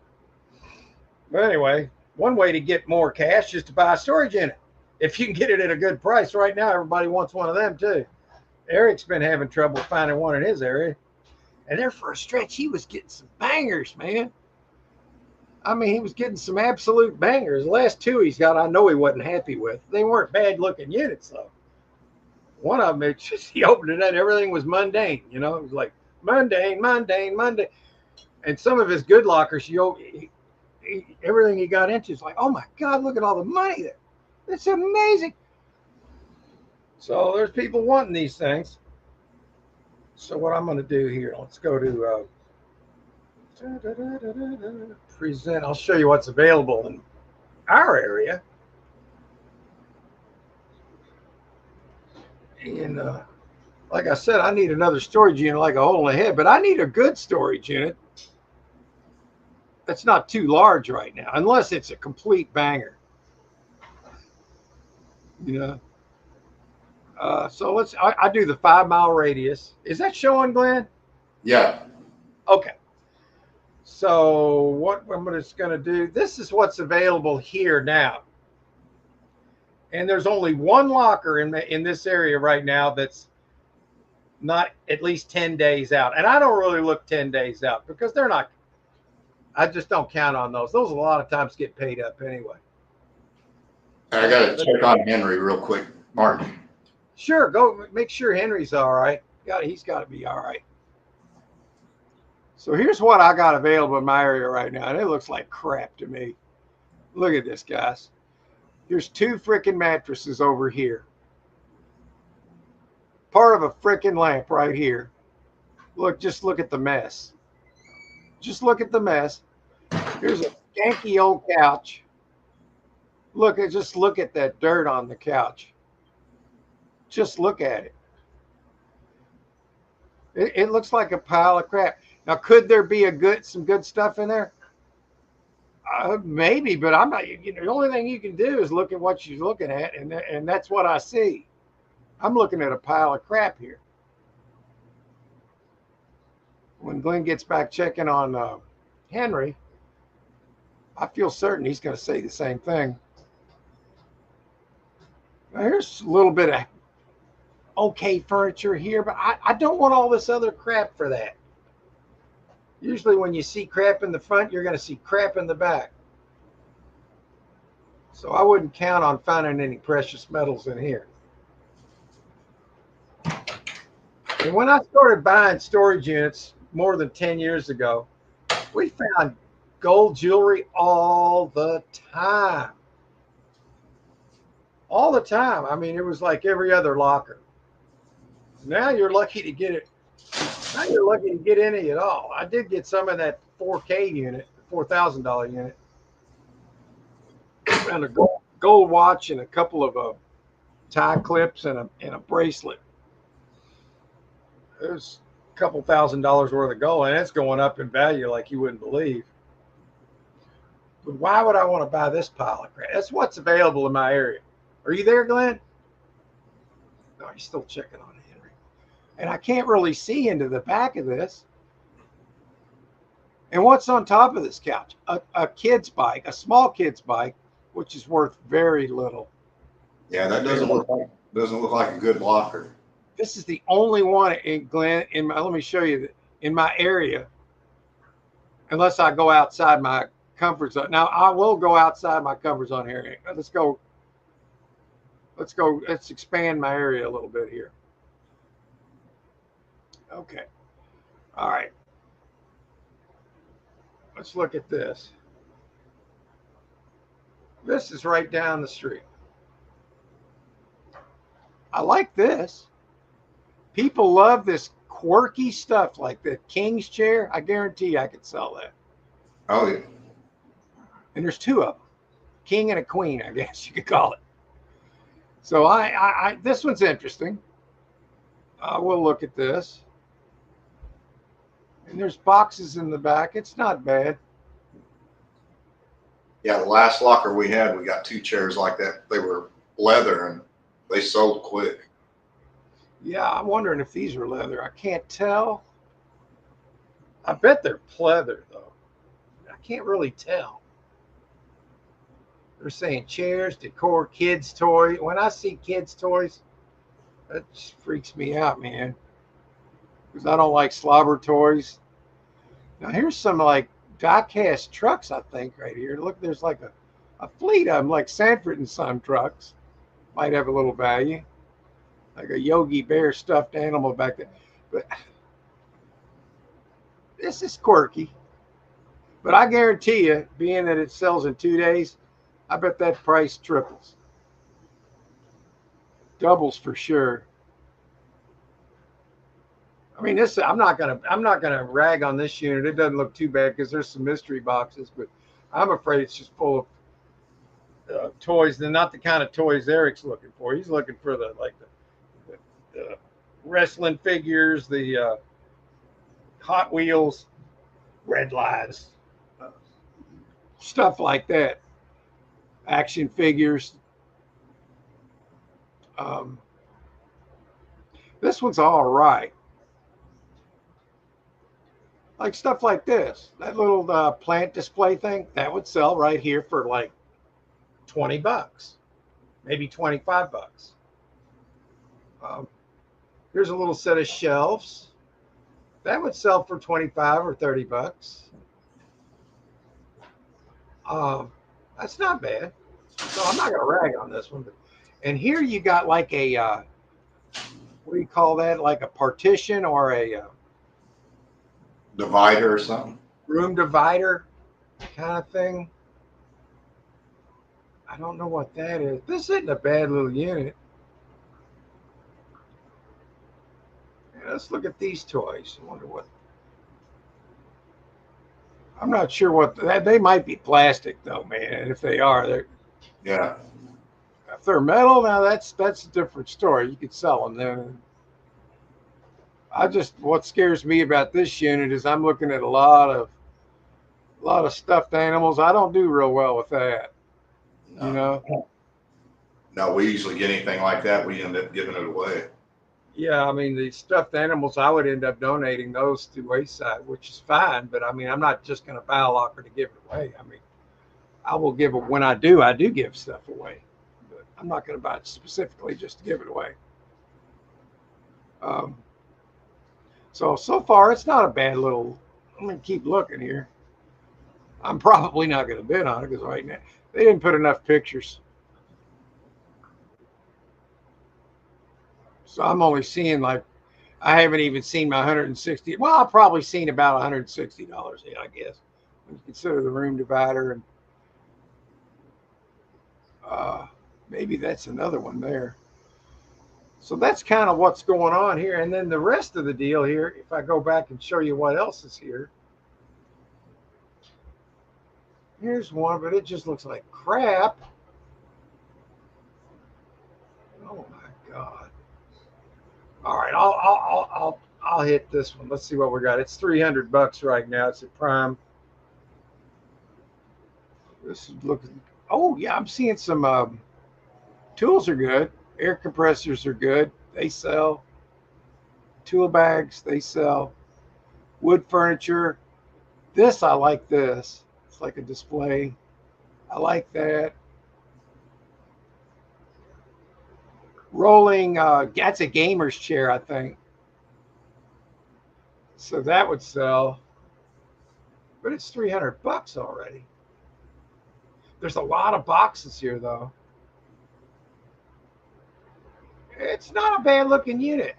But anyway, one way to get more cash is to buy a storage unit. If you can get it at a good price right now, everybody wants one of them too. Eric's been having trouble finding one in his area. And there for a stretch, he was getting some bangers, man. I mean, he was getting some absolute bangers. The last two he's got, I know he wasn't happy with. They weren't bad-looking units, though. One of them, it's just he opened it up, everything was mundane. You know, it was like mundane. And some of his good lockers, everything he got into is like, oh my God, look at all the money there. It's amazing. So there's people wanting these things. So what I'm going to do here, let's go to present. I'll show you what's available in our area. And like I said, I need another storage unit like a hole in the head, but I need a good storage unit that's not too large right now, unless it's a complete banger. You know. So I do the 5-mile radius. Is that showing, Glenn? Yeah. Okay. So what I'm just going to do, this is what's available here now. And there's only one locker in this area right now that's not at least 10 days out. And I don't really look 10 days out because they're not, I just don't count on those. Those a lot of times get paid up anyway. I got to check on Henry real quick, Martin. Sure, go make sure Henry's all right. He's got to be all right. So here's what I got available in my area right now, and it looks like crap to me. Look at this, guys. There's 2 freaking mattresses over here. Part of a freaking lamp right here. Just look at the mess. Just look at the mess. Here's a skanky old couch. Just look at that dirt on the couch. Just look at it. It looks like a pile of crap. Now, could there be some good stuff in there? Maybe, but I'm not. The only thing you can do is look at what you're looking at, and that's what I see. I'm looking at a pile of crap here. When Glenn gets back checking on Henry, I feel certain he's going to say the same thing. Now, here's a little bit of okay furniture here, but I don't want all this other crap for that. Usually when you see crap in the front, you're going to see crap in the back. So I wouldn't count on finding any precious metals in here. And when I started buying storage units more than 10 years ago, we found gold jewelry all the time. All the time. I mean, it was like every other locker. Now you're lucky to get it. Now you're lucky to get any at all. I did get some of that 4K unit, $4,000 unit. Found a gold watch and a couple of tie clips and a bracelet. There's a couple $1,000s worth of gold, and it's going up in value like you wouldn't believe. But why would I want to buy this pile of crap? That's what's available in my area. Are you there, Glenn? No, he's still checking on Henry. And I can't really see into the back of this. And what's on top of this couch? A kid's bike, a small kid's bike, which is worth very little. Yeah, that doesn't look like a good locker. This is the only one in Glenn. Let me show you in my area. Unless I go outside my comfort zone. Now I will go outside my comfort zone here. Let's go. Let's expand my area a little bit here. Okay. All right. Let's look at this. This is right down the street. I like this. People love this quirky stuff like the king's chair. I guarantee I could sell that. Oh, yeah. And there's two of them. King and a queen, I guess you could call it. So this one's interesting. We'll look at this. And there's boxes in the back. It's not bad. Yeah, the last locker we had, we got two chairs like that. They were leather and they sold quick. Yeah, I'm wondering if these are leather. I can't tell. I bet they're pleather, though. I can't really tell. They're saying chairs, decor, kids' toy. When I see kids' toys, that just freaks me out, man. Because I don't like slobber toys. Now, here's some like die-cast trucks, I think, right here. Look, there's like a fleet of them, like Sanford and Son trucks. Might have a little value. Like a Yogi Bear stuffed animal back there. But this is quirky. But I guarantee you, being that it sells in 2 days, I bet that price triples. Doubles for sure. I mean, I'm not gonna rag on this unit. It doesn't look too bad because there's some mystery boxes, but I'm afraid it's just full of toys. They're not the kind of toys Eric's looking for. He's looking for the wrestling figures, the Hot Wheels, red lines, stuff like that. Action figures. This one's all right. Like stuff like this, that little plant display thing, that would sell right here for like $20, maybe $25. Here's a little set of shelves. That would sell for $25 or $30. That's not bad. So I'm not going to rag on this one. And here you got like a, what do you call that? Like a partition or a divider or something. Room divider kind of thing. I don't know what that is. This isn't a bad little unit. Let's look at these toys. I wonder what. I'm not sure what they might be plastic though, man. If they are, they're yeah. If they're metal, now that's a different story. You could sell them then. what scares me about this unit is I'm looking at a lot of stuffed animals. I don't do real well with that, you No, know. no, we usually get anything like that, we end up giving it away. Yeah, I mean the stuffed animals, I would end up donating those to Wayside, which is fine. But I mean, I'm not just going to buy a locker to give it away. I mean, I will give it when I do give stuff away, but I'm not going to buy it specifically just to give it away. Um, so far, it's not a bad little. I'm going to keep looking here. I'm probably not going to bid on it because right now they didn't put enough pictures. So I'm only seeing like I haven't even seen my 160. Well, I've probably seen about $160, I guess, when you consider the room divider and uh, maybe that's another one there. So that's kind of what's going on here. And then the rest of the deal here, if I go back and show you what else is here, here's one, but it just looks like crap. Oh my God. All right, I'll hit this one. Let's see what we got. It's $300 right now. It's at Prime. This is looking. Oh yeah, I'm seeing some tools are good. Air compressors are good. They sell. Tool bags, they sell. Wood furniture. This I like this. It's like a display. I like that. Rolling. That's a gamer's chair, I think. So that would sell. But it's $300 already. There's a lot of boxes here, though. It's not a bad looking unit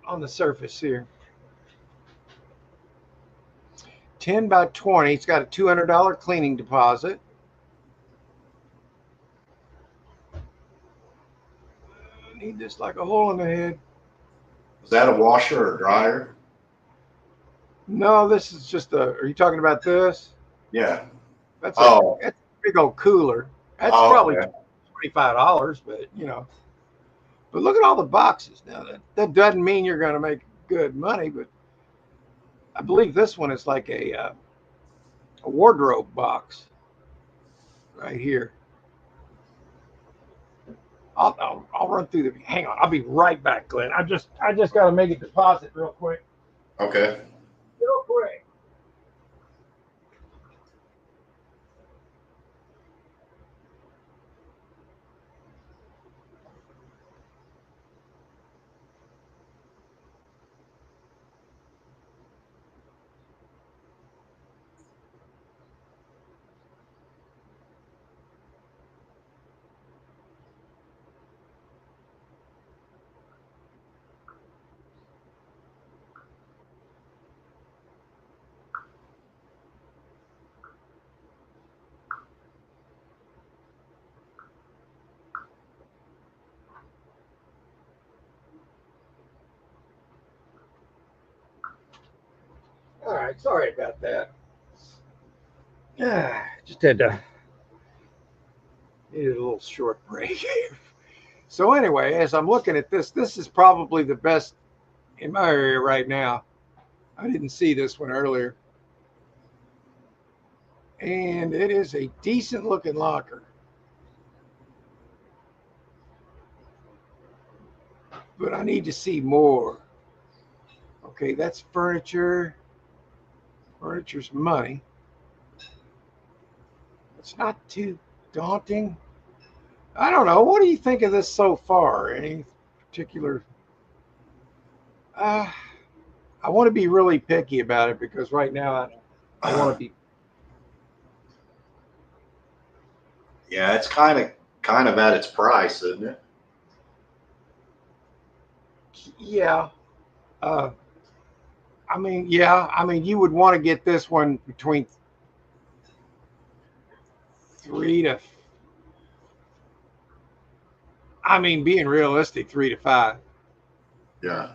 on the surface here. 10 by 20. It's got a $200 cleaning deposit. I need this like a hole in the head. Is that a washer or dryer? No, this is just a. Are you talking about this? Yeah. That's Oh, a big old cooler. That's oh, probably okay. $25, but you know. But look at all the boxes. Now that doesn't mean you're going to make good money, but I believe this one is like a wardrobe box right here. I'll run through the. Hang on, I'll be right back, Glenn. I just got to make a deposit real quick. Okay. Real quick. All right, sorry about that. Just had to needed a little short break. So anyway, as I'm looking at this, this is probably the best in my area right now. I didn't see this one earlier. And it is a decent looking locker. But I need to see more. Okay, that's furniture. Furniture's money. It's not too daunting. I don't know. What do you think of this so far? Any particular? Uh, I want to be really picky about it because right now I want to be. Yeah, it's kind of at its price, isn't it? Yeah. Uh, I mean, yeah. I mean, you would want to get this one between three to. I mean, being realistic, 3 to 5. Yeah.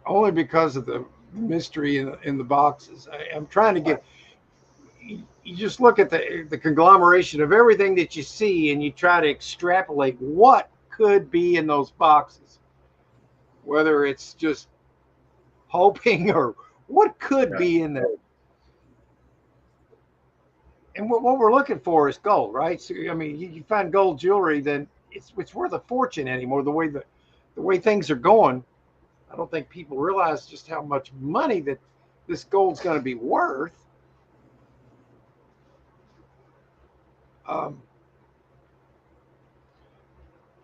Only because of the mystery in the boxes. I'm trying to get. You just look at the conglomeration of everything that you see, and you try to extrapolate what could be in those boxes. whether it's just hoping or what could Yeah. be in there. And what we're looking for is gold, right? So I mean, you find gold jewelry, then it's worth a fortune anymore. The way things are going, I don't think people realize just how much money that this gold's going to be worth. Um,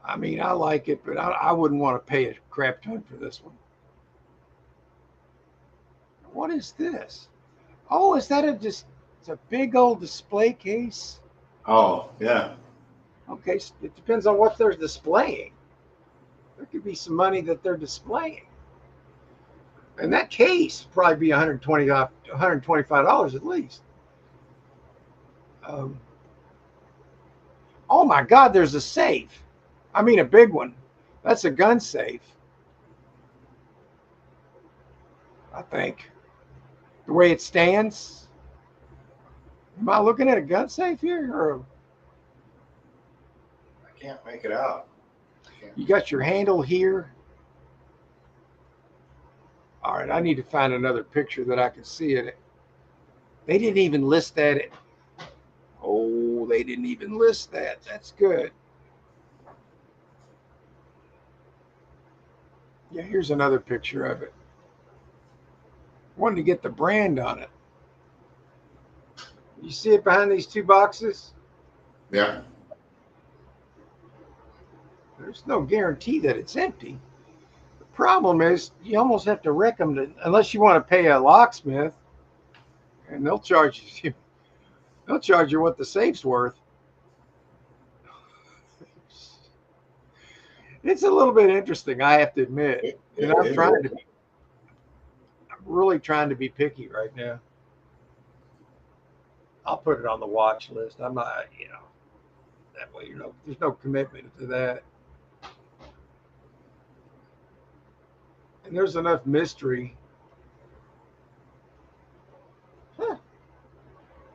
I mean, I like it, but I wouldn't want to pay a crap ton for this one. What is this? Oh, is that it's a big old display case? Oh, yeah. Okay, it depends on what they're displaying. There could be some money that they're displaying. And that case would probably be $125 at least. Um, oh my God, there's a safe. I mean, a big one. That's a gun safe, I think. The way it stands. Am I looking at a gun safe here? Or I can't make it out. you got your handle here? All right, I need to find another picture that I can see it. They didn't even list that. Oh, they didn't even list that. That's good. Yeah, here's another picture of it. Wanted to get the brand on it. You see it behind these two boxes? Yeah. There's no guarantee that it's empty. The problem is you almost have to wreck them unless you want to pay a locksmith, and they'll charge you what the safe's worth. It's a little bit interesting, I have to admit. And I'm really trying to be picky right now. I'll put it on the watch list. I'm not, that way, there's no commitment to that. And there's enough mystery. Huh.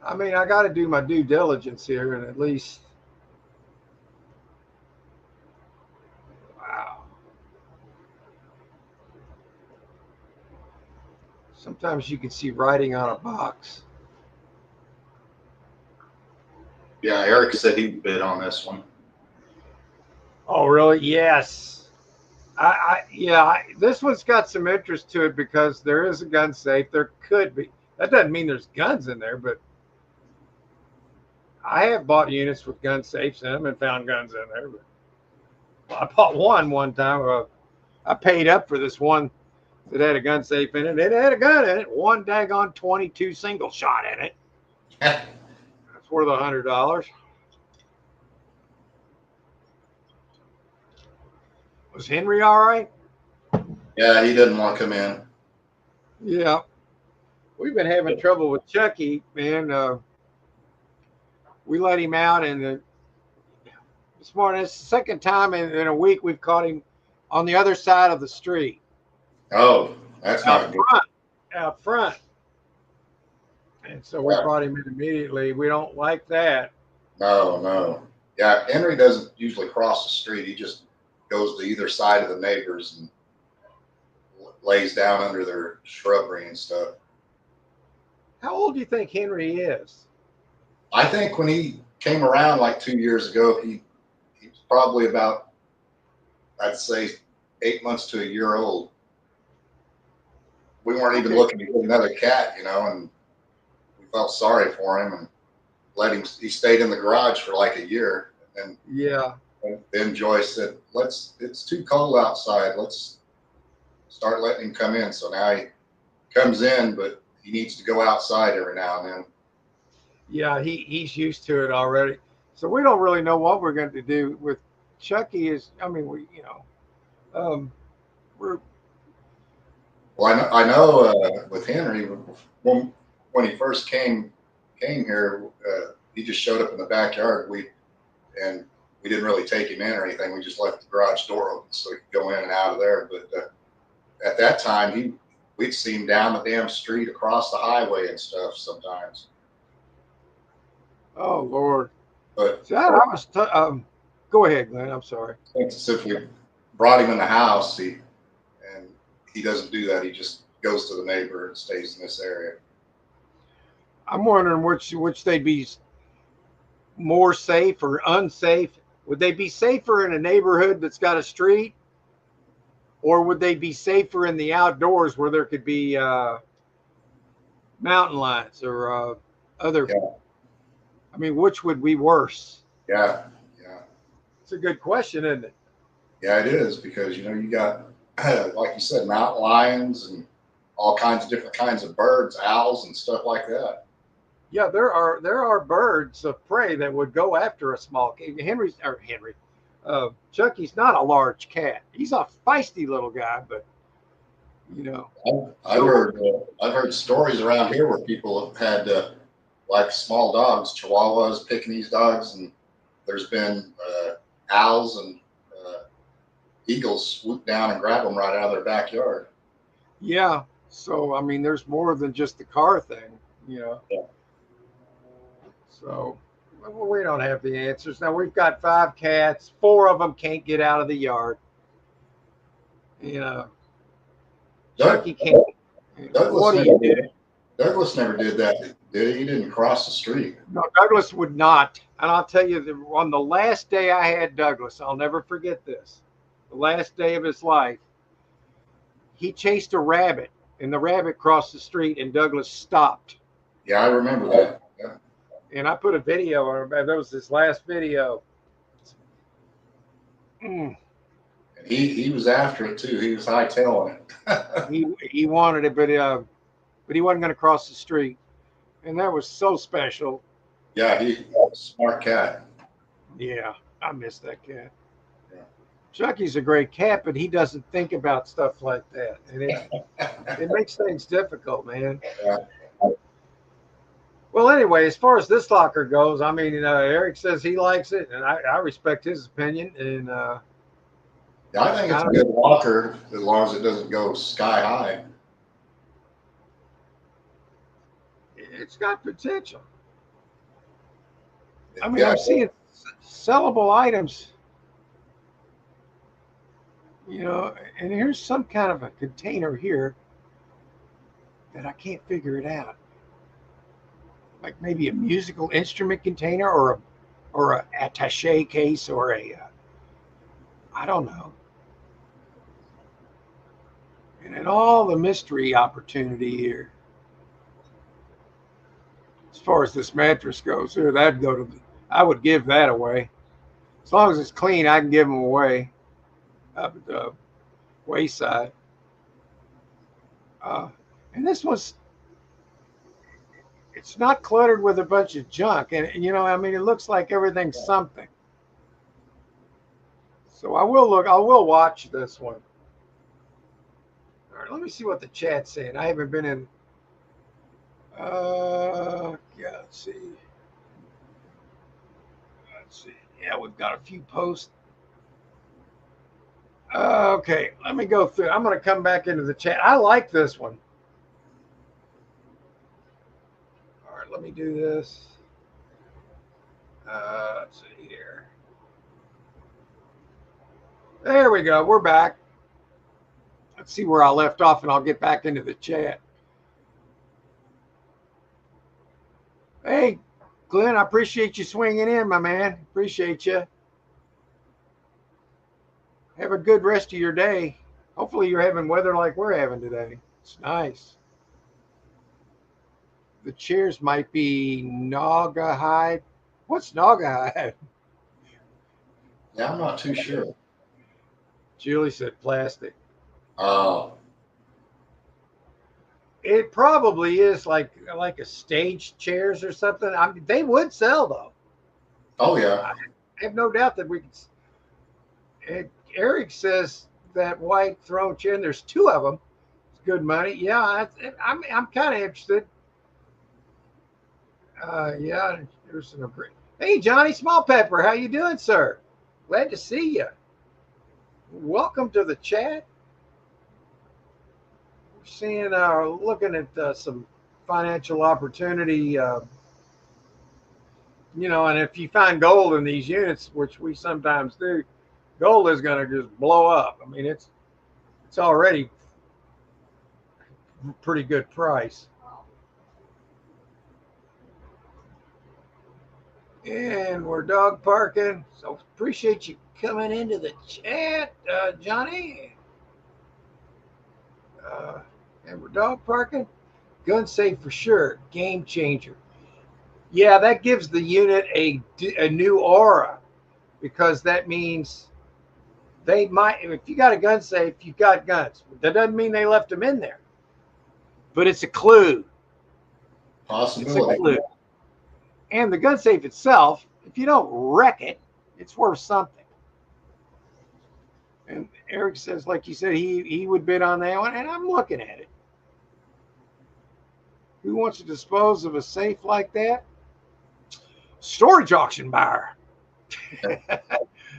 I mean, I got to do my due diligence here and at least, wow. Sometimes you can see writing on a box. Yeah, Eric said he bid on this one. Oh, really? Yes. This one's got some interest to it because there is a gun safe. There could be. That doesn't mean there's guns in there, but I have bought units with gun safes in them and found guns in there. But I bought one time. I paid up for this one that had a gun safe in it. It had a gun in it. One daggone 22 single shot in it. That's worth $100. Was Henry all right? Yeah, he didn't want to come in. Yeah. We've been having trouble with Chucky, man. We let him out, and this morning, it's the second time in a week we've caught him on the other side of the street. Oh, that's Out not good. front. Out front. And so we Yeah. brought him in immediately. We don't like that. No, no. Yeah, Henry doesn't usually cross the street. He just goes to either side of the neighbors and lays down under their shrubbery and stuff. How old do you think Henry is? I think when he came around like 2 years ago, he was probably about, I'd say, 8 months to a year old. We weren't even Okay. looking to get another cat, and we felt sorry for him and let him. He stayed in the garage for like a year, and Yeah. then Joyce said, It's too cold outside. Let's start letting him come in." So now he comes in, but he needs to go outside every now and then. Yeah, he's used to it already. So we don't really know what we're going to do with Chucky. I mean, we're Well, I know with Henry, when he first came here, he just showed up in the backyard. And we didn't really take him in or anything. We just left the garage door open so he could go in and out of there. But at that time, we'd see him down the damn street across the highway and stuff sometimes. oh Lord. But So go ahead, Glenn. I'm sorry. since we brought him in the house, he doesn't do that. He just goes to the neighbor and stays in this area. I'm wondering which they'd be more safe or unsafe. Would they be safer in a neighborhood that's got a street, or would they be safer in the outdoors where there could be mountain lions or other? Yeah. I mean, which would be worse? Yeah. Yeah. It's a good question, isn't it? Yeah, it is, because you got like you said, mountain lions and all kinds of different kinds of birds, owls and stuff like that. Yeah, there are birds of prey that would go after a small cat. Chucky's not a large cat. He's a feisty little guy, but I've heard stories around here where people have had like small dogs, Chihuahuas, Pekingese dogs, and there's been owls and eagles swoop down and grab them right out of their backyard. Yeah. So I mean, there's more than just the car thing. Yeah. So we don't have the answers. Now we've got 5 cats. 4 of them can't get out of the yard. Chucky can't. Douglas never did that, did he? He didn't cross the street. No, Douglas would not. And I'll tell you, on the last day I had Douglas, I'll never forget this. The last day of his life, he chased a rabbit, and the rabbit crossed the street, and Douglas stopped. Yeah, I remember that. Yeah. And I put a video on. That was his last video. And he was after it too. He was hightailing it. he wanted it, but he wasn't going to cross the street, and that was so special. Yeah, he's a smart cat. Yeah, I miss that cat. Yeah. Chucky's a great cat, but he doesn't think about stuff like that, and it makes things difficult, man. Yeah. Well, anyway, as far as this locker goes, I mean, Eric says he likes it, and I respect his opinion. And yeah, I think it's a good locker as long as it doesn't go sky high. It's got potential. I mean, I'm seeing sellable items, and here's some kind of a container here that I can't figure it out. Like maybe a musical instrument container or a attaché case or I don't know. And in all the mystery opportunity here, as far as this mattress goes, I would give that away. As long as it's clean, I can give them away up at the wayside. And this one's, it's not cluttered with a bunch of junk. And, I mean, it looks like everything's something. So I will watch this one. All right, let me see what the chat's saying. I haven't been in. Let's see. Yeah, we've got a few posts. Okay, let me go through. I'm going to come back into the chat. I like this one. All right, let me do this. Let's see here. There we go. We're back. Let's see where I left off, and I'll get back into the chat. Hey, Glenn, I appreciate you swinging in, my man. Appreciate you. Have a good rest of your day. Hopefully you're having weather like we're having today. It's nice. The chairs might be Naugahyde. What's Naugahyde? Yeah, I'm not too sure. Julie said plastic. Oh. It probably is like a stage chairs or something. I mean, they would sell though. Oh yeah. I have no doubt that we could. Eric says that white throne chair. There's 2 of them. It's good money. Yeah, I'm kind of interested. Yeah, there's some. Hey, Johnny Small Pepper, how you doing, sir? Glad to see you. Welcome to the chat. We're seeing, looking at some financial opportunity. And if you find gold in these units, which we sometimes do, gold is going to just blow up. I mean, it's already pretty good price. And we're dog parking. So appreciate you coming into the chat, Johnny. Uh, and we're dog parking. Gun safe for sure. Game changer. Yeah, that gives the unit a new aura, because that means they might, if you got a gun safe, you've got guns. That doesn't mean they left them in there, but it's a clue. Possibility. It's a clue. And the gun safe itself, if you don't wreck it, it's worth something. And Eric says, like you said, he would bid on that one, and I'm looking at it. Who wants to dispose of a safe like that? Storage auction buyer. This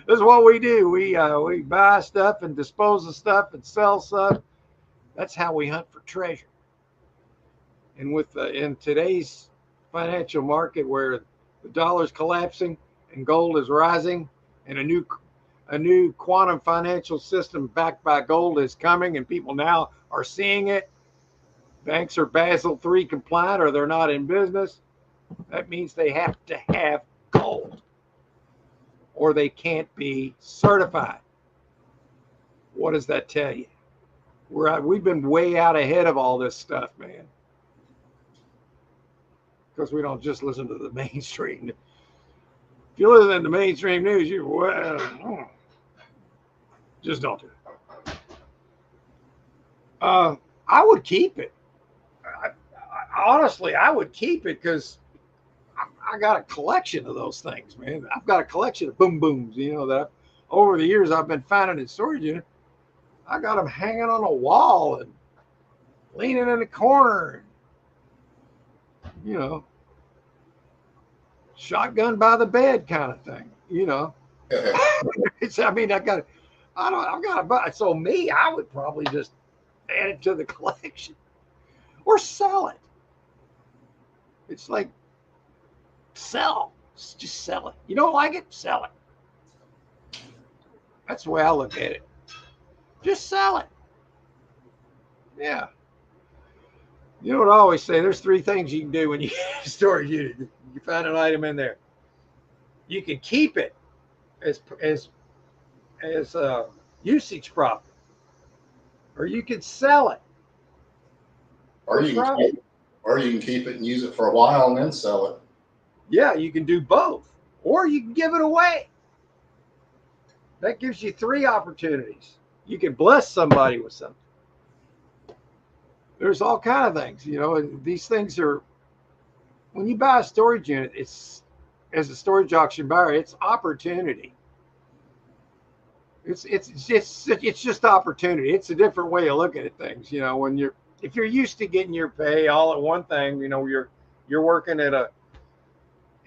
is what we do. We buy stuff and dispose of stuff and sell stuff. That's how we hunt for treasure. And with in today's financial market, where the dollar's collapsing and gold is rising, and a new quantum financial system backed by gold is coming, and people now are seeing it. Banks are Basel III compliant, or they're not in business. That means they have to have gold, or they can't be certified. What does that tell you? We've been way out ahead of all this stuff, man. Because we don't just listen to the mainstream. If you listen to the mainstream news, just don't do it. I would keep it. Honestly, I would keep it, because I got a collection of those things, man. I've got a collection of boom booms, that over the years I've been finding in storage unit. I got them hanging on a wall and leaning in the corner, shotgun by the bed kind of thing, It's, I mean, I've got to buy. So me, I would probably just add it to the collection or sell it. It's like, just sell it. You don't like it? Sell it. That's the way I look at it. Just sell it. Yeah. You know what I always say? There's three things you can do when you store a unit. You find an item in there. You can keep it as usage profit, or you can sell it. Or you can keep it and use it for a while and then sell it. Yeah, you can do both, or you can give it away. That gives you three opportunities. You can bless somebody with something. There's all kind of things, and these things are, when you buy a storage unit, it's, as a storage auction buyer, it's opportunity. It's just opportunity. It's a different way of looking at things. If you're used to getting your pay all at one thing, you're working at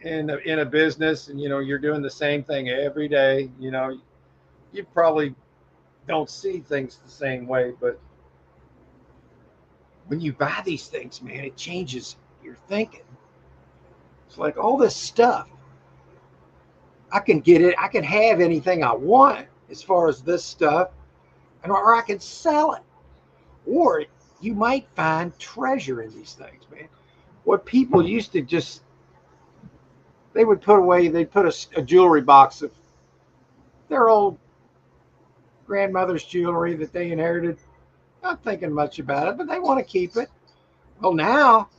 in a business, and you're doing the same thing every day. You probably don't see things the same way, but when you buy these things, man, it changes your thinking. It's like all this stuff. I can get it. I can have anything I want as far as this stuff, or I can sell it. Or you might find treasure in these things, man. What people used to just, they would put away, they'd put a jewelry box of their old grandmother's jewelry that they inherited, not thinking much about it, but they want to keep it. Well, now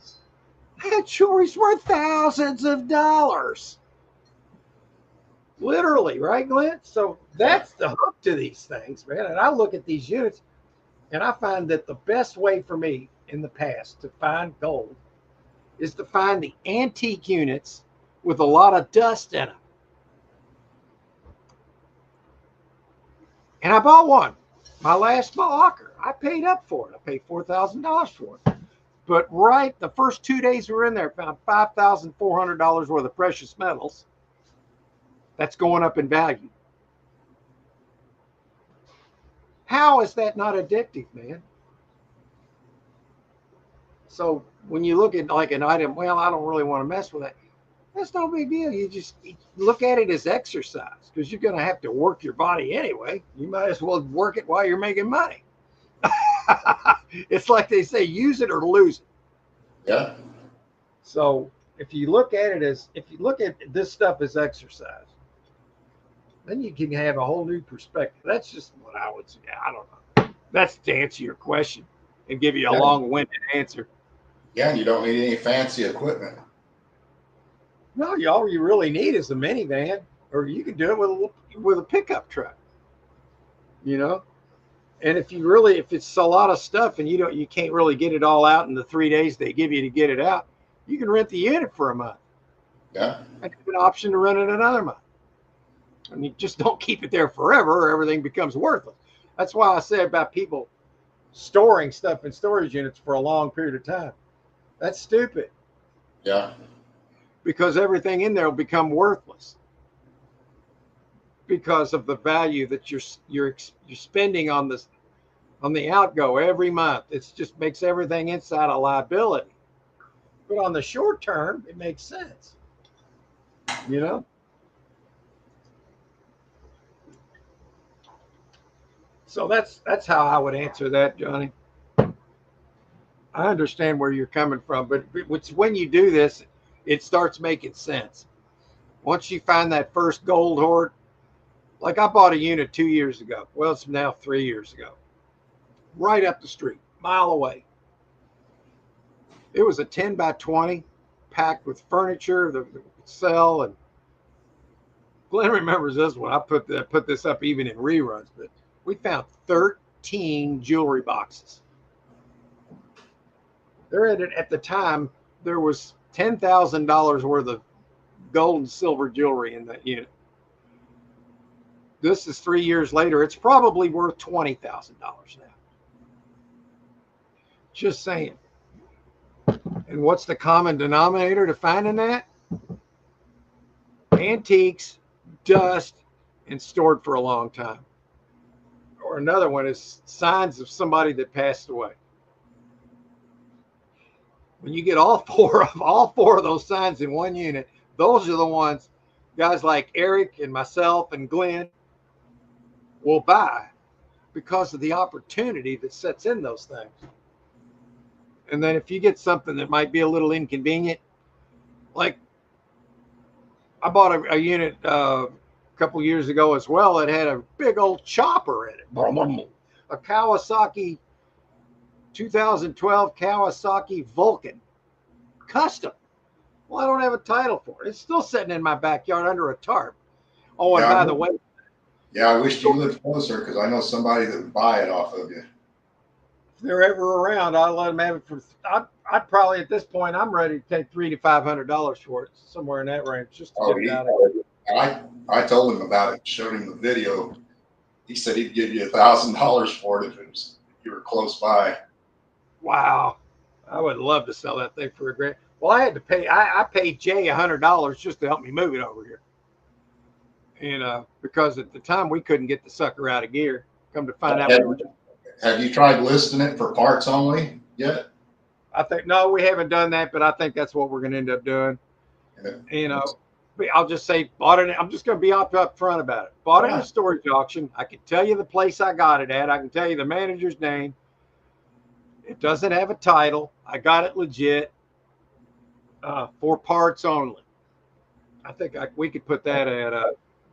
that jewelry's worth thousands of dollars. Literally, right, Glenn? So that's the hook to these things, man. And I look at these units, and I find that the best way for me in the past to find gold is to find the antique units with a lot of dust in them. And I bought one. My last locker. I paid up for it. I paid $4,000 for it. But right the first 2 days we were in there, found $5,400 worth of precious metals. That's going up in value. How is that not addictive, man? So when you look at like an item, well, I don't really want to mess with that. That's no big deal. You just look at it as exercise, because you're going to have to work your body anyway. You might as well work it while you're making money. It's like they say, use it or lose it. Yeah. So if you look at it as, if you look at this stuff as exercise, then you can have a whole new perspective. That's just what I would say. I don't know. That's to answer your question and give you a Yeah. long-winded answer. Yeah, and you don't need any fancy equipment. No, all you really need is a minivan, or you can do it with a pickup truck. You know, and if it's a lot of stuff and you can't really get it all out in the 3 days they give you to get it out, you can rent the unit for a month Yeah. and have an option to rent it another month. I mean, just don't keep it there forever, or everything becomes worthless. That's why I say about people storing stuff in storage units for a long period of time. That's stupid, Yeah. because everything in there will become worthless because of the value that you're spending on this, on the outgo every month. It just makes everything inside a liability. But on the short term, it makes sense. You know? So that's how I would answer that, Johnny. I understand where you're coming from, but it's when you do this, it starts making sense. Once you find that first gold hoard, like I bought a unit 2 years ago. Well, it's now 3 years ago. Right up the street, mile away. It was a 10 by 20 packed with furniture that could sell. And Glenn remembers this one. I put this up even in reruns, but we found 13 jewelry boxes. There at the time, there was $10,000 worth of gold and silver jewelry in that unit. This is 3 years later. It's probably worth $20,000 now. Just saying. And what's the common denominator to finding that? Antiques, dust, and stored for a long time. Or another one is signs of somebody that passed away. When you get all four of those signs in one unit, those are the ones guys like Eric and myself and Glenn will buy because of the opportunity that sets in those things. And then if you get something that might be a little inconvenient, like I bought a unit a couple years ago as well. It had a big old chopper in it, a Kawasaki 2012 Kawasaki Vulcan custom. Well, I don't have a title for it. It's still sitting in my backyard under a tarp. Oh, and by the way, yeah, I wish you lived closer because I know somebody that would buy it off of you. If they're ever around, I'll let them have it for. I'd probably at this point I'm ready to take $300 to $500 for it, somewhere in that range, just to get it out of it. I told him about it, showed him the video. He said he'd give you $1,000 for it if you were close by. Wow, I would love to sell that thing for a grand. Well, I had to pay. I paid Jay $100 just to help me move it over here. And because at the time we couldn't get the sucker out of gear. Come to find out, have you tried listing it for parts only yet? I think no, we haven't done that, but I think that's what we're going to end up doing. I'll just say bought it. I'm just going to be up front about it. Bought it in a storage auction. I can tell you the place I got it at. I can tell you the manager's name. It doesn't have a title. I got it legit for parts only. I think we could put that at.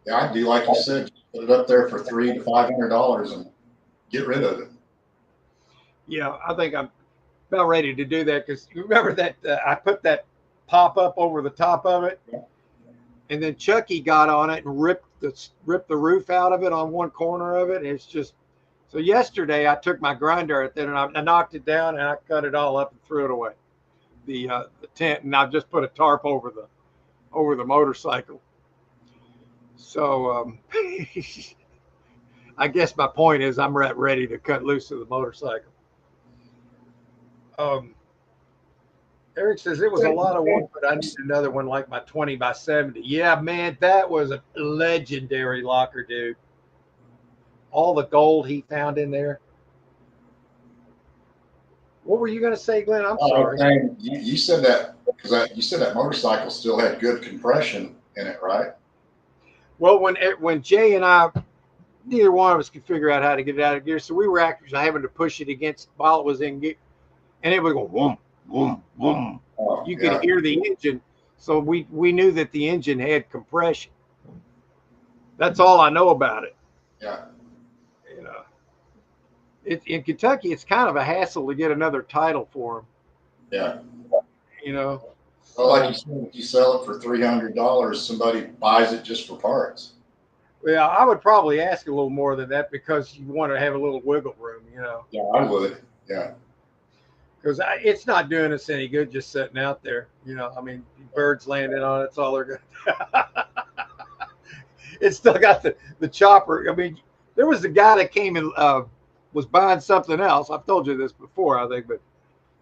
Yeah, I do like you said. Put it up there for $300 to $500 and get rid of it. Yeah, I think I'm about ready to do that because you remember that I put that pop up over the top of it, and then Chucky got on it and ripped the roof out of it on one corner of it. It's just so. Yesterday I took my grinder at that and I knocked it down and I cut it all up and threw it away, the tent, and I just put a tarp over the motorcycle. So I guess my point is I'm ready to cut loose of the motorcycle. Eric says it was a lot of work, but I need another one like my 20 by 70. Yeah, man, that was a legendary locker, dude. All the gold he found in there. What were you going to say, Glenn? I'm sorry. You said that because you said that motorcycle still had good compression in it, right? Well, when Jay and I neither one of us could figure out how to get it out of gear. So we were actually having to push it against while it was in gear, and it would go boom, boom, boom. Oh, You could yeah. hear the engine, so we knew that the engine had compression. That's all I know about it. Yeah. You know, in Kentucky, it's kind of a hassle to get another title for them. Yeah. You know, Well, like so you said, if you sell it for $300, somebody buys it just for parts. well, I would probably ask a little more than that because you want to have a little wiggle room. You know, Yeah, I would. Yeah. because it's not doing us any good just sitting out there. You know, I mean, birds landing on it's all they're good. It's still got the chopper. I mean, there was a guy that came and was buying something else. I've told you this before, I think, but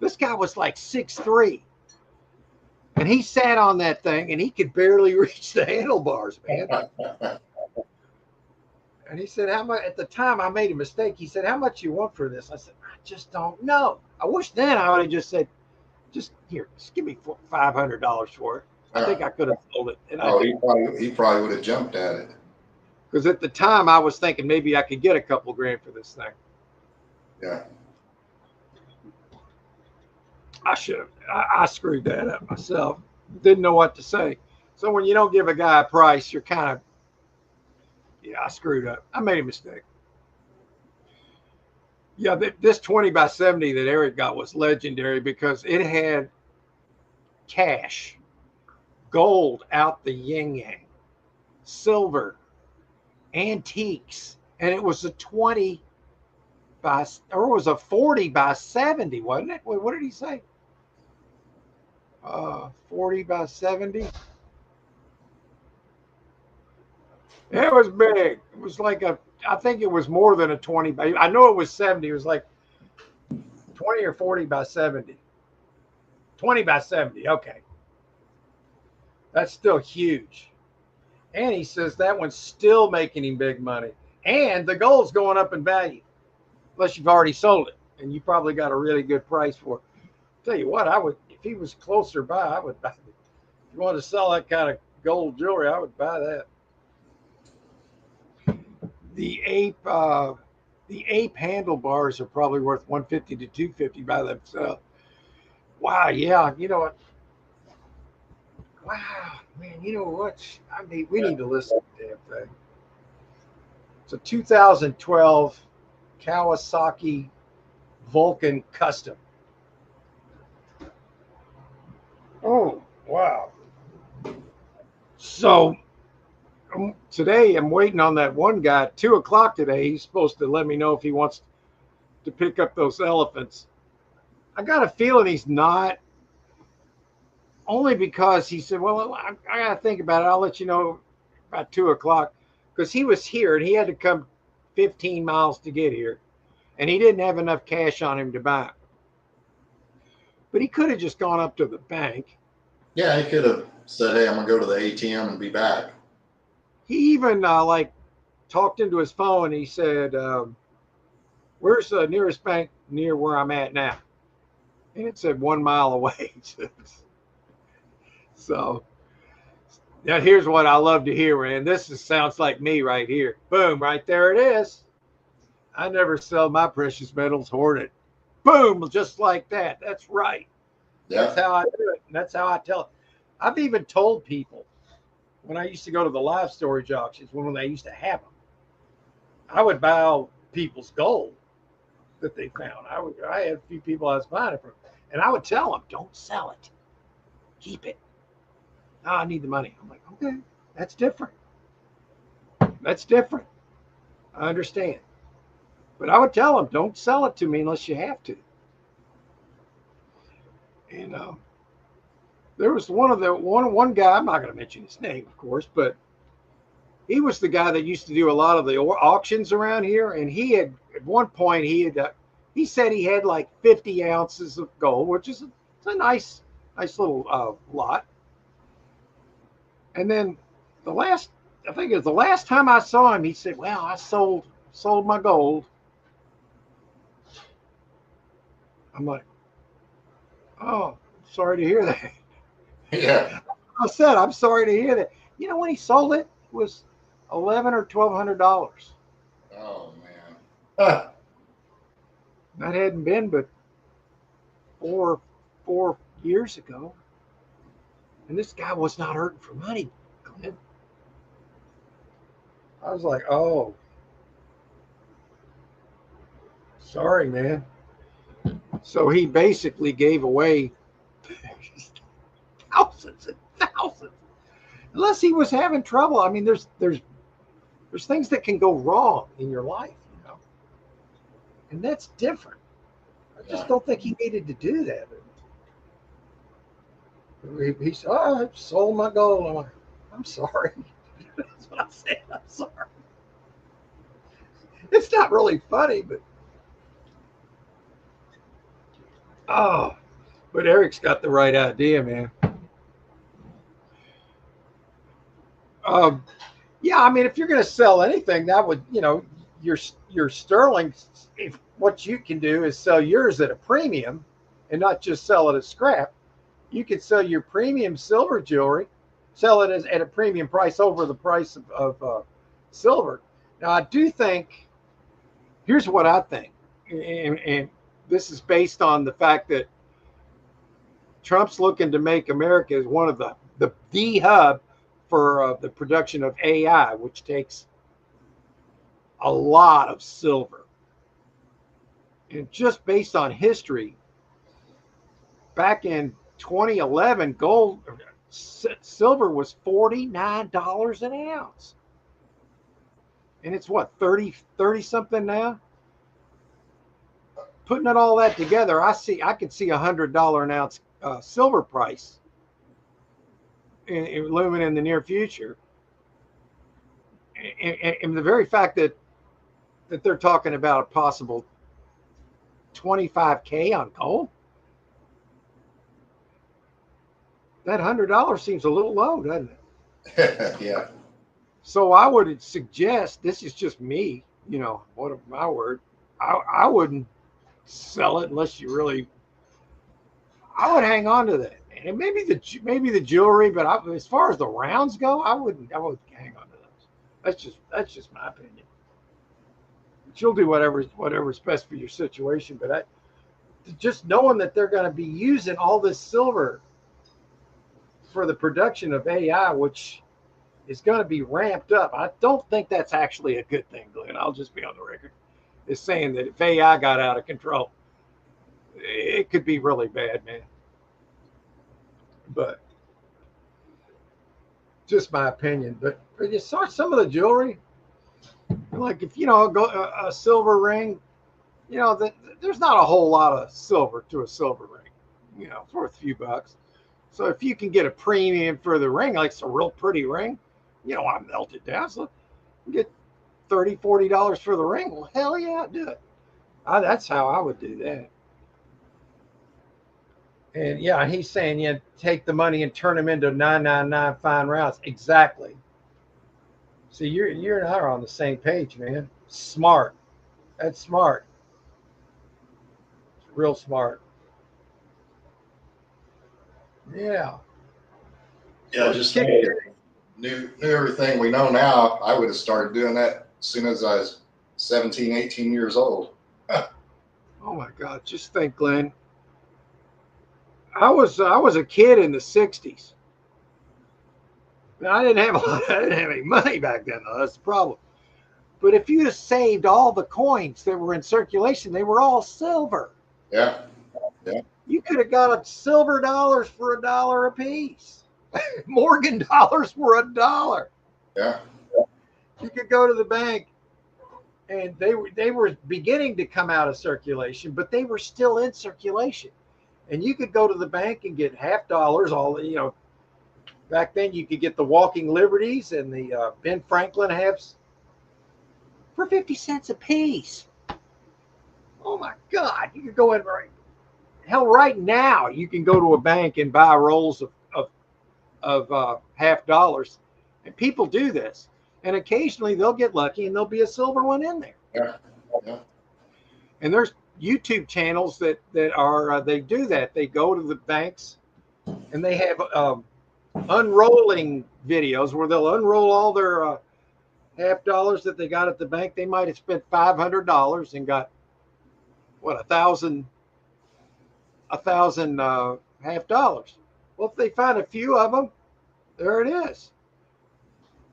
this guy was like 6'3", and he sat on that thing and he could barely reach the handlebars, man. And he said, "How much?" At the time, I made a mistake. He said, "How much you want for this?" I said, "I just don't know." I wish then I would have just said, "Just here, just give me $500 for it." I think I could have sold it, and I Oh, did. he probably would have jumped at it. Because at the time I was thinking maybe I could get a couple grand for this thing. Yeah. I should have. I screwed that up myself. Didn't know what to say. So when you don't give a guy a price, you're kind of, yeah, I screwed up. I made a mistake. Yeah, this 20 by 70 that Eric got was legendary because it had cash, gold out the yin yang, silver, antiques, and it was a 20 by, or it was a 40 by 70, wasn't it? Wait, what did he say? 40 by 70. It was big. It was like I think it was more than a 20 by, I know it was 70. It was like 20 or 40 by 70. 20 by 70. Okay. That's still huge. And he says that one's still making him big money. And the gold's going up in value, unless you've already sold it. And you probably got a really good price for it. Tell you what, I would, if he was closer by, I would buy it. If you want to sell that kind of gold jewelry, I would buy that. The ape, handlebars are probably worth 150 to 250 by themselves. Wow, yeah, you know what? Wow, man, you know what? I mean, we Yeah. need to listen to the damn thing. It's a 2012 Kawasaki Vulcan Custom. Oh, wow. So today I'm waiting on that one guy at 2 o'clock today. He's supposed to let me know if he wants to pick up those elephants. I got a feeling he's not, only because he said, "Well, I got to think about it. I'll let you know about 2 o'clock." Because he was here and he had to come 15 miles to get here, and he didn't have enough cash on him to buy. But he could have just gone up to the bank. Yeah, he could have said, "Hey, I'm gonna go to the ATM and be back." He even like talked into his phone. He said, "Where's the nearest bank near where I'm at now?" And it said 1 mile away. So now here's what I love to hear, man. Sounds like me right here. Boom, right there it is. I never sell my precious metals, hoard it. Boom, just like that. That's right. That's Yeah. how I do it. And that's how I tell it. I've even told people when I used to go to the live storage auctions, when they used to have them, I would buy all people's gold that they found. I had a few people I was buying it from, and I would tell them, "Don't sell it. Keep it." "Oh, I need the money." I'm like, "Okay, that's different. That's different. I understand." But I would tell them, "Don't sell it to me unless you have to." And there was one guy. I'm not going to mention his name, of course, but he was the guy that used to do a lot of the auctions around here. And he had at one point he said he had like 50 ounces of gold, which is it's a nice little lot. And then I think it was the last time I saw him, he said, "Well, I sold my gold." I'm like, "Oh, sorry to hear that." Yeah. I said, "I'm sorry to hear that." You know, when he sold it, it was $1,100 or $1,200. Huh. That hadn't been but four years ago. And this guy was not hurting for money, Glenn. I was like, oh, sorry, man. So he basically gave away thousands and thousands. Unless he was having trouble. I mean, there's things that can go wrong in your life, you know, and that's different. I just don't think he needed to do that. He said, "Oh, I sold my gold." I'm like, "I'm sorry." That's what I said. I'm sorry. It's not really funny, but oh, but Eric's got the right idea, man. Um, yeah, I mean, if you're going to sell anything, that would, you know, your sterling. If what you can do is sell yours at a premium, and not just sell it as scrap. You could sell your premium silver jewelry, sell it at a premium price over the price of silver. Now, I do think. Here's what I think, and this is based on the fact that Trump's looking to make America as one of the hub for the production of AI, which takes a lot of silver. And just based on history, back in 2011, silver was $49 an ounce. And it's what, 30 something now? Putting it all that together, I could see $100 an ounce silver price looming in the near future. And the very fact that they're talking about a possible 25K on gold, that $100 seems a little low, doesn't it? Yeah. So I would suggest, this is just me, you know, what my word, I wouldn't sell it unless you really. I would hang on to that, and maybe the jewelry, but as far as the rounds go, I would hang on to those. That's just my opinion. But you'll do whatever's best for your situation. But just knowing that they're going to be using all this silver for the production of AI, which is going to be ramped up, I don't think that's actually a good thing, Glenn. I'll just be on the record as saying that if AI got out of control, it could be really bad, man. But just my opinion. But you saw some of the jewelry, like if you know a silver ring, you know there's not a whole lot of silver to a silver ring. You know, it's worth a few bucks. So if you can get a premium for the ring, like it's a real pretty ring, you don't want to melt it down. So you get $30, $40 for the ring. Well, hell yeah, do it. That's how I would do that. And yeah, he's saying, yeah, take the money and turn them into 999 fine rounds. Exactly. See, you and I are on the same page, man. Smart. That's smart. It's real smart. Yeah. Yeah, just knew everything we know now. I would have started doing that as soon as I was 17, 18 years old. Oh my God. Just think, Glenn. I was a kid in the 60s. Now, I didn't have any money back then, though. That's the problem. But if you'd have saved all the coins that were in circulation, they were all silver. Yeah. Yeah. You could have got a silver dollars for $1 a piece. Morgan dollars were $1. Yeah. You could go to the bank, and they were beginning to come out of circulation, but they were still in circulation. And you could go to the bank and get half dollars. All you know, back then you could get the Walking Liberties and the Ben Franklin halves for 50 cents a piece. Oh my God! You could go in right now. You can go to a bank and buy rolls of half dollars, and people do this. And occasionally they'll get lucky and there'll be a silver one in there. Yeah. Yeah. And there's YouTube channels that are they do that. They go to the banks and they have unrolling videos where they'll unroll all half dollars that they got at the bank, they might have spent $500 and got what, a thousand half dollars. Well, if they find a few of them, there it is.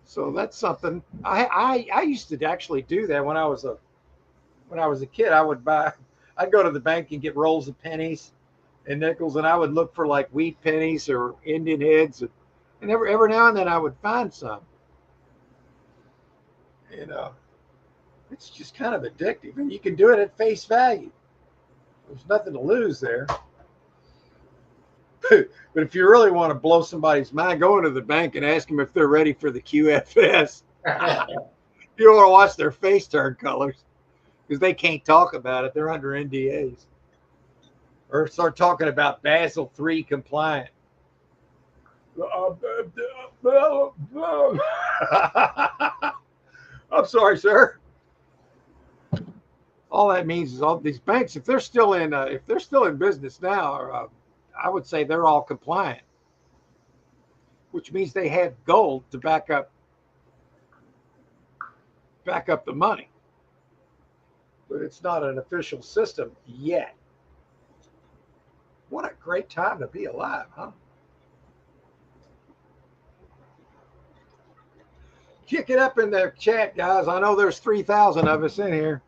So that's something. I used to actually do that when I was a kid. I'd go to the bank and get rolls of pennies and nickels, and I would look for like wheat pennies or Indian heads, and every now and then I would find some. You know, it's just kind of addictive, and you can do it at face value. There's nothing to lose there. But if you really want to blow somebody's mind, go into the bank and ask them if they're ready for the QFS. You don't want to watch their face turn colors because they can't talk about it. They're under NDAs. Or start talking about Basel III compliant. I'm sorry, sir. All that means is all these banks, if they're still in business now, I would say they're all compliant, which means they have gold to back up the money. But it's not an official system yet. What a great time to be alive, huh? Kick it up in the chat, guys. I know there's 3,000 of us in here.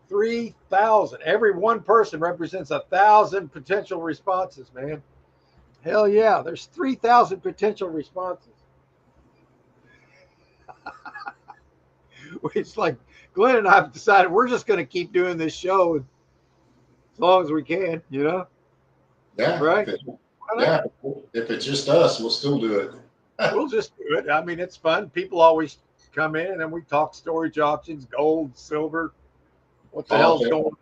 3,000. Every one person represents 1,000 potential responses, man. Hell yeah, there's 3,000 potential responses. It's like Glenn and I have decided we're just going to keep doing this show as long as we can, you know? Yeah. Right? If it's just us, we'll still do it. We'll just do it. I mean, it's fun. People always come in and we talk storage options, gold, silver, what the hell's going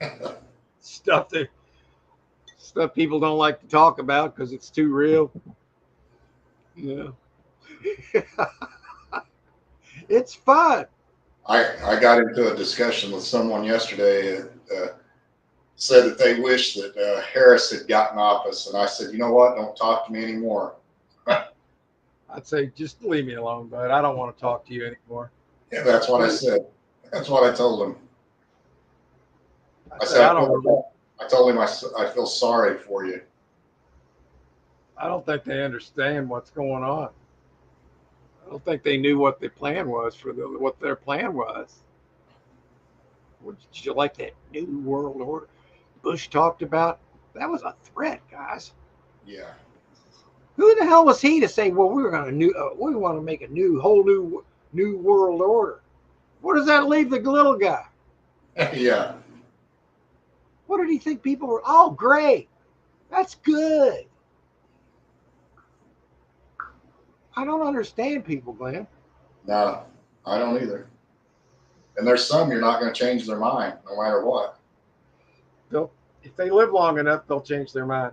on? Stuff people don't like to talk about because it's too real. Yeah. It's fun. I got into a discussion with someone yesterday that said that they wish that Harris had gotten office, and I said, you know what? Don't talk to me anymore. I'd say just leave me alone, bud. I don't want to talk to you anymore. Yeah, that's what I said. That's what I told him. I told him I feel sorry for you. I don't think they understand what's going on. I don't think they knew what the plan was what their plan was. Would you like that new world order Bush talked about? That was a threat, guys. Yeah. Who the hell was he to say, well, we want to make a whole new world order? What does that leave the little guy? Yeah. What did he think people were? Oh, great. That's good. I don't understand people, Glenn. No, I don't either. And there's some you're not going to change their mind no matter what. If they live long enough, they'll change their mind.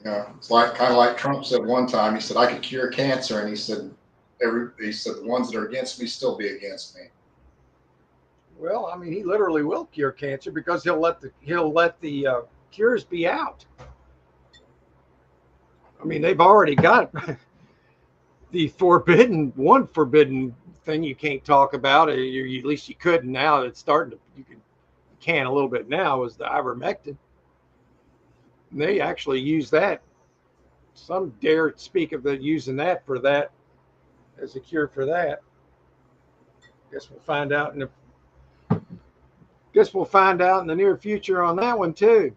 Yeah, it's kind of like Trump said one time. He said, I could cure cancer. And he said, the ones that are against me still be against me. Well, I mean, he literally will cure cancer because he'll let the cures be out. I mean, they've already got the forbidden thing you can't talk about. At least you couldn't. Now it's starting to. You can a little bit now. Is the ivermectin. And they actually use that. Some dare speak of using that as a cure for that. Guess we'll find out in the near future on that one too.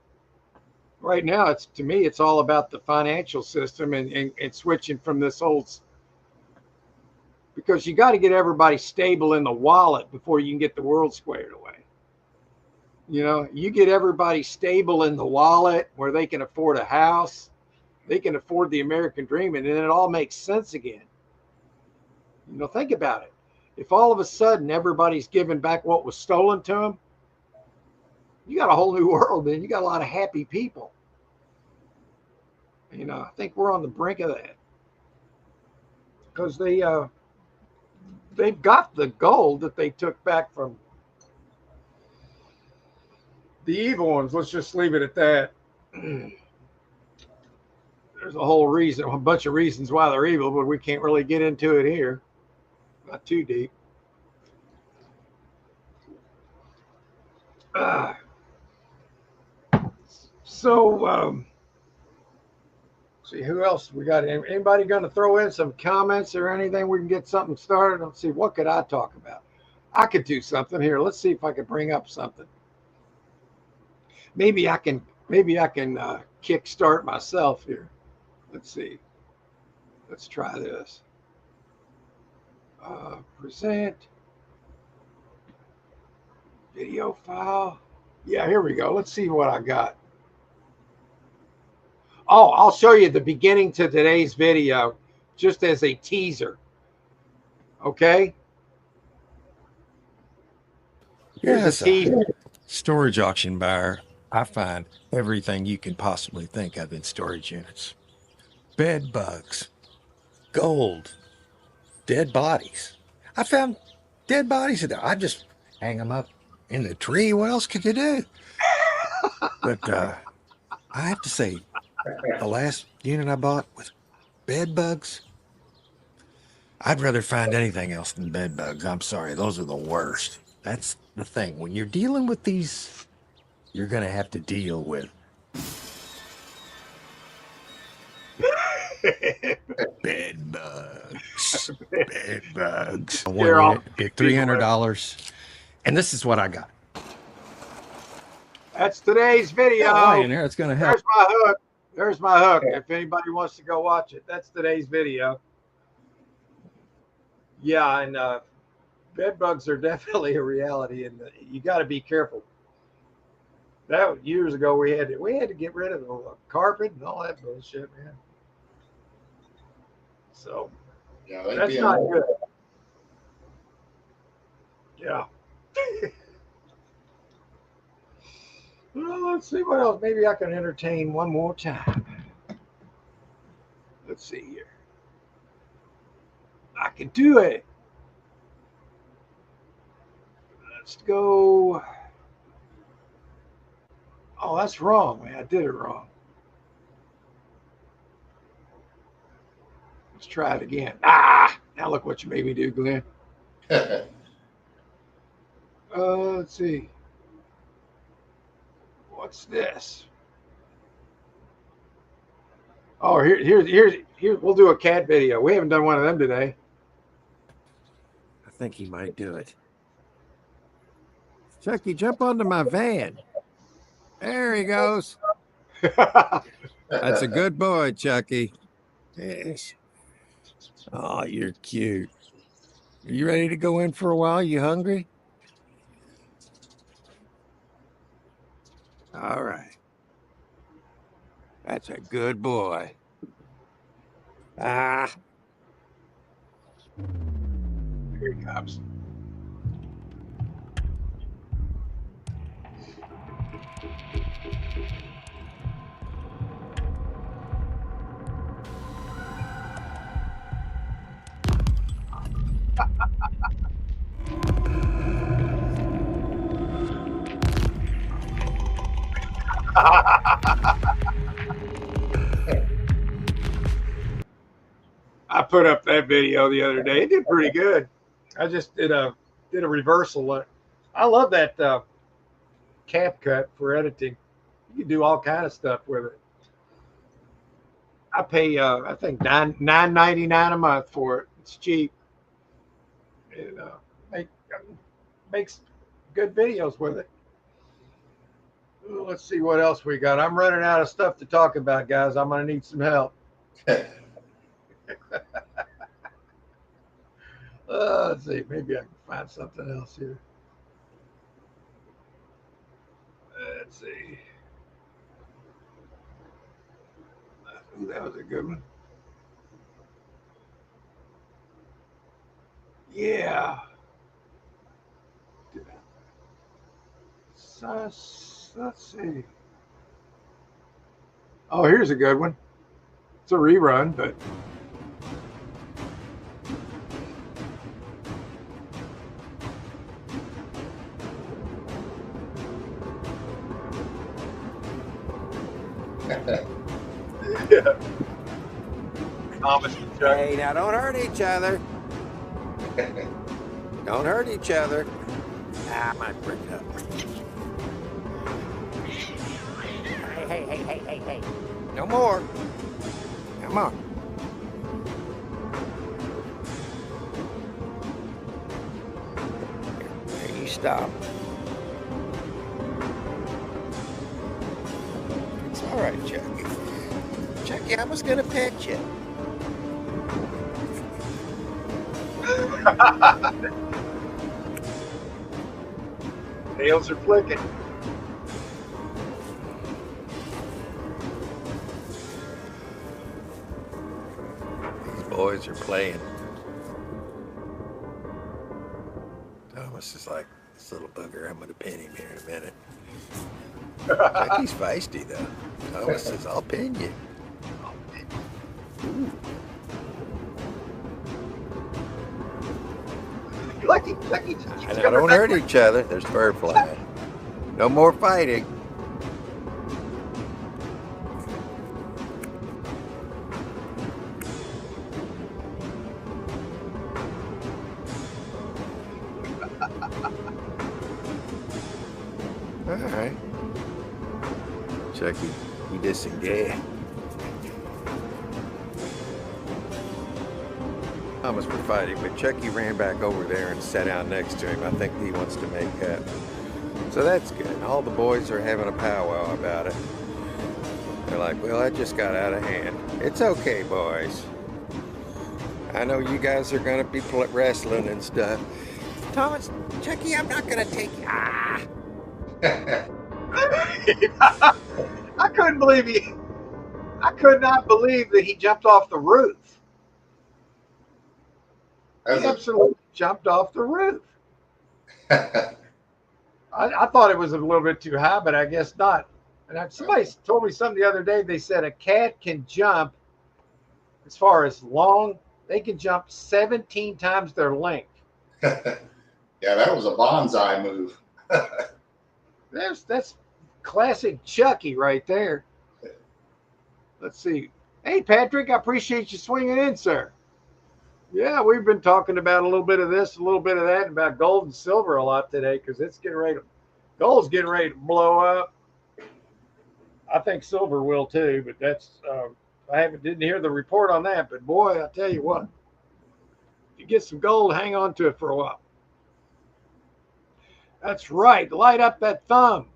Right now, to me, it's all about the financial system and switching from this old, because you got to get everybody stable in the wallet before you can get the world squared away. You know, you get everybody stable in the wallet where they can afford a house, they can afford the American dream, and then it all makes sense again. You know, think about it. If all of a sudden everybody's giving back what was stolen to them, you got a whole new world, man. You got a lot of happy people. You know, I think we're on the brink of that because they've got the gold that they took back from the evil ones. Let's just leave it at that. There's a bunch of reasons why they're evil, but we can't really get into it here. Not too deep. So, see who else we got. Anybody going to throw in some comments or anything? We can get something started. Let's see. What could I talk about? I could do something here. Let's see if I could bring up something. Maybe I can. Maybe I can kick start myself here. Let's see. Let's try this. Present video file. Yeah, here we go. Let's see what I got. Oh, I'll show you the beginning to today's video just as a teaser. Okay? Here's Yes, a teaser. storage auction buyer. I find everything you can possibly think of in storage units. Bed bugs, gold, dead bodies. I found dead bodies in there. I just hang them up in the tree. What else could you do? But I have to say, the last unit I bought with bed bugs, I'd rather find anything else than bed bugs. I'm sorry, those are the worst. That's the thing. When you're dealing with these, you're going to have to deal with bed bugs. Bed bugs. One unit, get $300. And this is what I got. That's today's video. Oh, in there, it's going to help. There's my hook. There's my hook. If anybody wants to go watch it, that's today's video. Yeah, and bed bugs are definitely a reality, and you got to be careful. That years ago we had to get rid of the carpet and all that bullshit, man. So Yeah, that's not good. Yeah. Well, let's see what else. Maybe I can entertain one more time. Let's see here. I can do it. Let's go. Oh, that's wrong, man. I did it wrong. Let's try it again. Now look what you made me do, Glenn. Let's see. What's this? Oh, here. We'll do a cat video. We haven't done one of them today. I think he might do it. Chucky, jump onto my van. There he goes. That's a good boy, Chucky. Yes. Oh, you're cute. Are you ready to go in for a while? You hungry? All right. That's a good boy. Here he comes. I put up that video the other day. It did pretty good. I just did a reversal. I love that CapCut for editing. You can do all kind of stuff with it. I pay I think $9.99 a month for it. It's cheap. It makes good videos with it. Let's see what else we got. I'm running out of stuff to talk about, guys. I'm going to need some help. Let's see. Maybe I can find something else here. Let's see. That was a good one. Yeah. Let's see. Oh, here's a good one. It's a rerun, but yeah. Thomas and Chuck. Hey, now don't hurt each other. Don't hurt each other. I might break it up. Hey. No more. Come on. There you stop. It's all right, Chucky. Chucky, I was gonna pet you. Nails are flicking. These boys are playing. Thomas is like, this little bugger, I'm gonna pin him here in a minute. Chucky's feisty though. Thomas says, I'll pin you. Ooh. Lucky. Now, don't hurt each other. There's fur flying. No more fighting. All right. Chucky, you disengaged. Thomas were fighting, but Chucky ran back over there and sat down next to him. I think he wants to make up. So that's good. All the boys are having a powwow about it. They're like, well, that just got out of hand. It's okay, boys. I know you guys are going to be wrestling and stuff. Thomas, Chucky, I'm not going to take you. Ah! I couldn't believe I could not believe that he jumped off the roof. He absolutely jumped off the roof. I thought it was a little bit too high, but I guess not. And somebody told me something the other day. They said a cat can jump as far as long. They can jump 17 times their length. Yeah, that was a bonsai move. That's classic Chucky right there. Let's see. Hey, Patrick, I appreciate you swinging in, sir. Yeah, we've been talking about a little bit of this, a little bit of that, and about gold and silver a lot today because it's getting ready gold's getting ready to blow up. I think silver will too, but that's I didn't hear the report on that. But boy, I tell you what, if you get some gold, hang on to it for a while. That's right. Light up that thumb.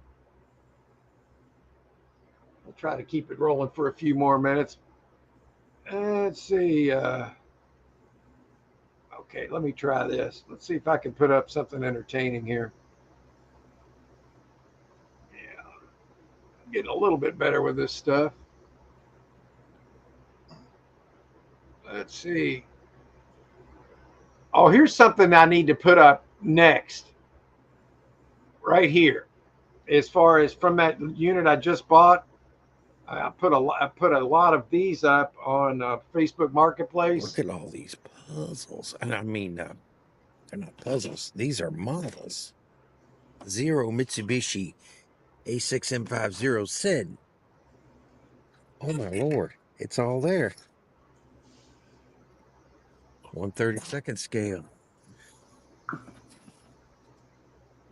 I'll try to keep it rolling for a few more minutes. Let's see. Okay, let me try this. Let's see if I can put up something entertaining here. Yeah, I'm getting a little bit better with this stuff. Let's see. Oh, here's something I need to put up next. Right here. As far as from that unit I just bought, I put a lot of these up on Facebook Marketplace. Look at all these puzzles. And I mean, they're not puzzles. These are models. Zero Mitsubishi A6M50 Sin. Oh my Lord. It's all there. 1/32 scale.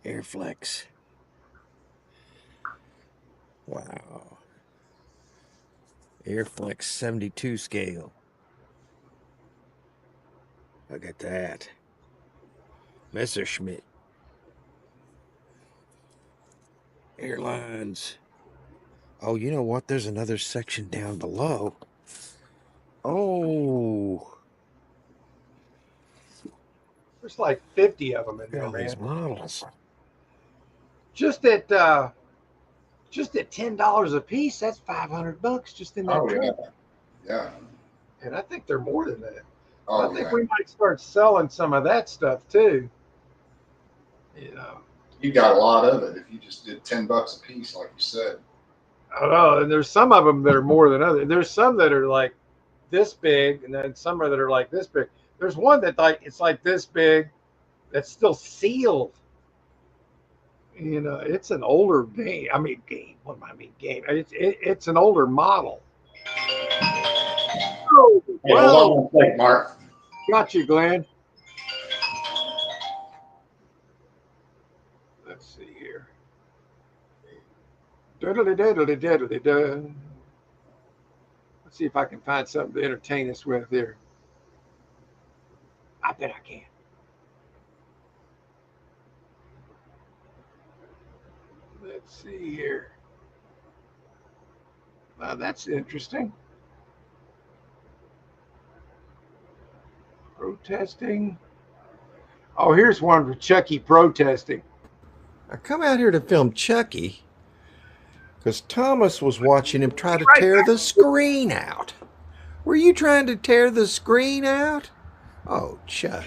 Airflex. Wow. Airflex 72 scale. Look at that. Messerschmitt. Airlines. Oh, you know what? There's another section down below. Oh. There's like 50 of them in there, All man. these models. Just at $10 a piece, that's $500 just in that. Oh, trip. yeah. And I think they're more than that. Oh, I think we might start selling some of that stuff too. You know. You got a lot of it if you just did $10 a piece, like you said. I don't know. And there's some of them that are more than others. There's some that are like this big, and then some that are like this big. There's one that it's like this big, that's still sealed. You know, it's an older game. I mean, game. What do I mean, game? It's an older model. Oh, Hey, hold on one second, Mark. Got you, Glenn. see here. Diddly-diddly-diddly-dun. Let's see if I can find something to entertain us with here. I bet I can. Let's see here. Well, that's interesting. Protesting. Oh, here's one for Chucky protesting. I come out here to film Chucky because Thomas was watching him try to tear the screen out. Were you trying to tear the screen out? Oh, Chuck.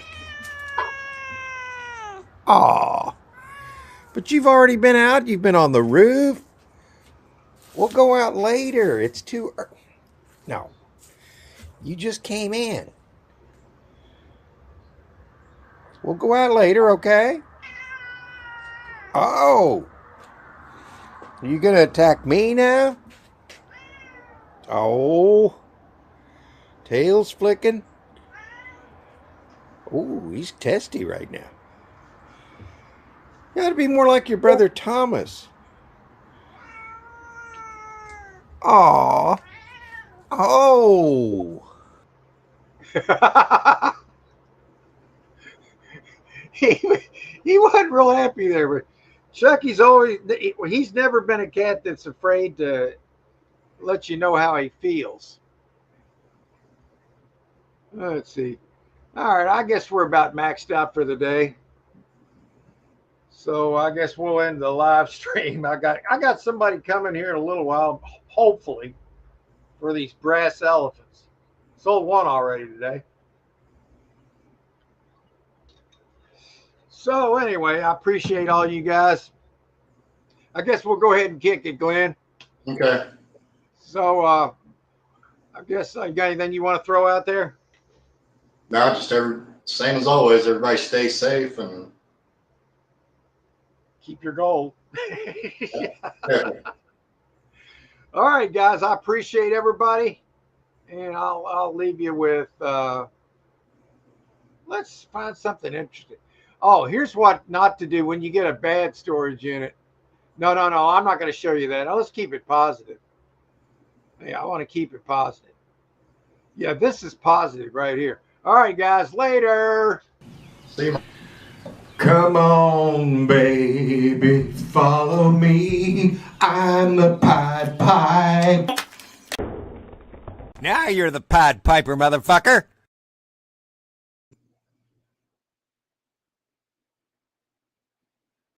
Aw. But you've already been out. You've been on the roof. We'll go out later. It's too early. No. You just came in. We'll go out later, okay? Oh. Are you going to attack me now? Oh. Tail's flicking. Ooh, he's testy right now. You gotta be more like your brother Thomas. Aw. Oh. he wasn't real happy there, but Chucky's he's never been a cat that's afraid to let you know how he feels. Let's see. All right, I guess we're about maxed out for the day. So I guess we'll end the live stream. I got somebody coming here in a little while, hopefully, for these brass elephants. Sold one already today. So anyway, I appreciate all you guys. I guess we'll go ahead and kick it, Glenn. Okay. So I guess you got anything you want to throw out there? No, just same as always. Everybody stay safe and keep your gold. All right, guys. I appreciate everybody, and I'll leave you with. Let's find something interesting. Oh, here's what not to do when you get a bad storage unit. No. I'm not going to show you that. Now, let's keep it positive. Yeah, I want to keep it positive. Yeah, this is positive right here. All right, guys. Later. see you. Come on, baby, follow me. I'm the Pied Pipe. Now you're the Pied Piper, motherfucker.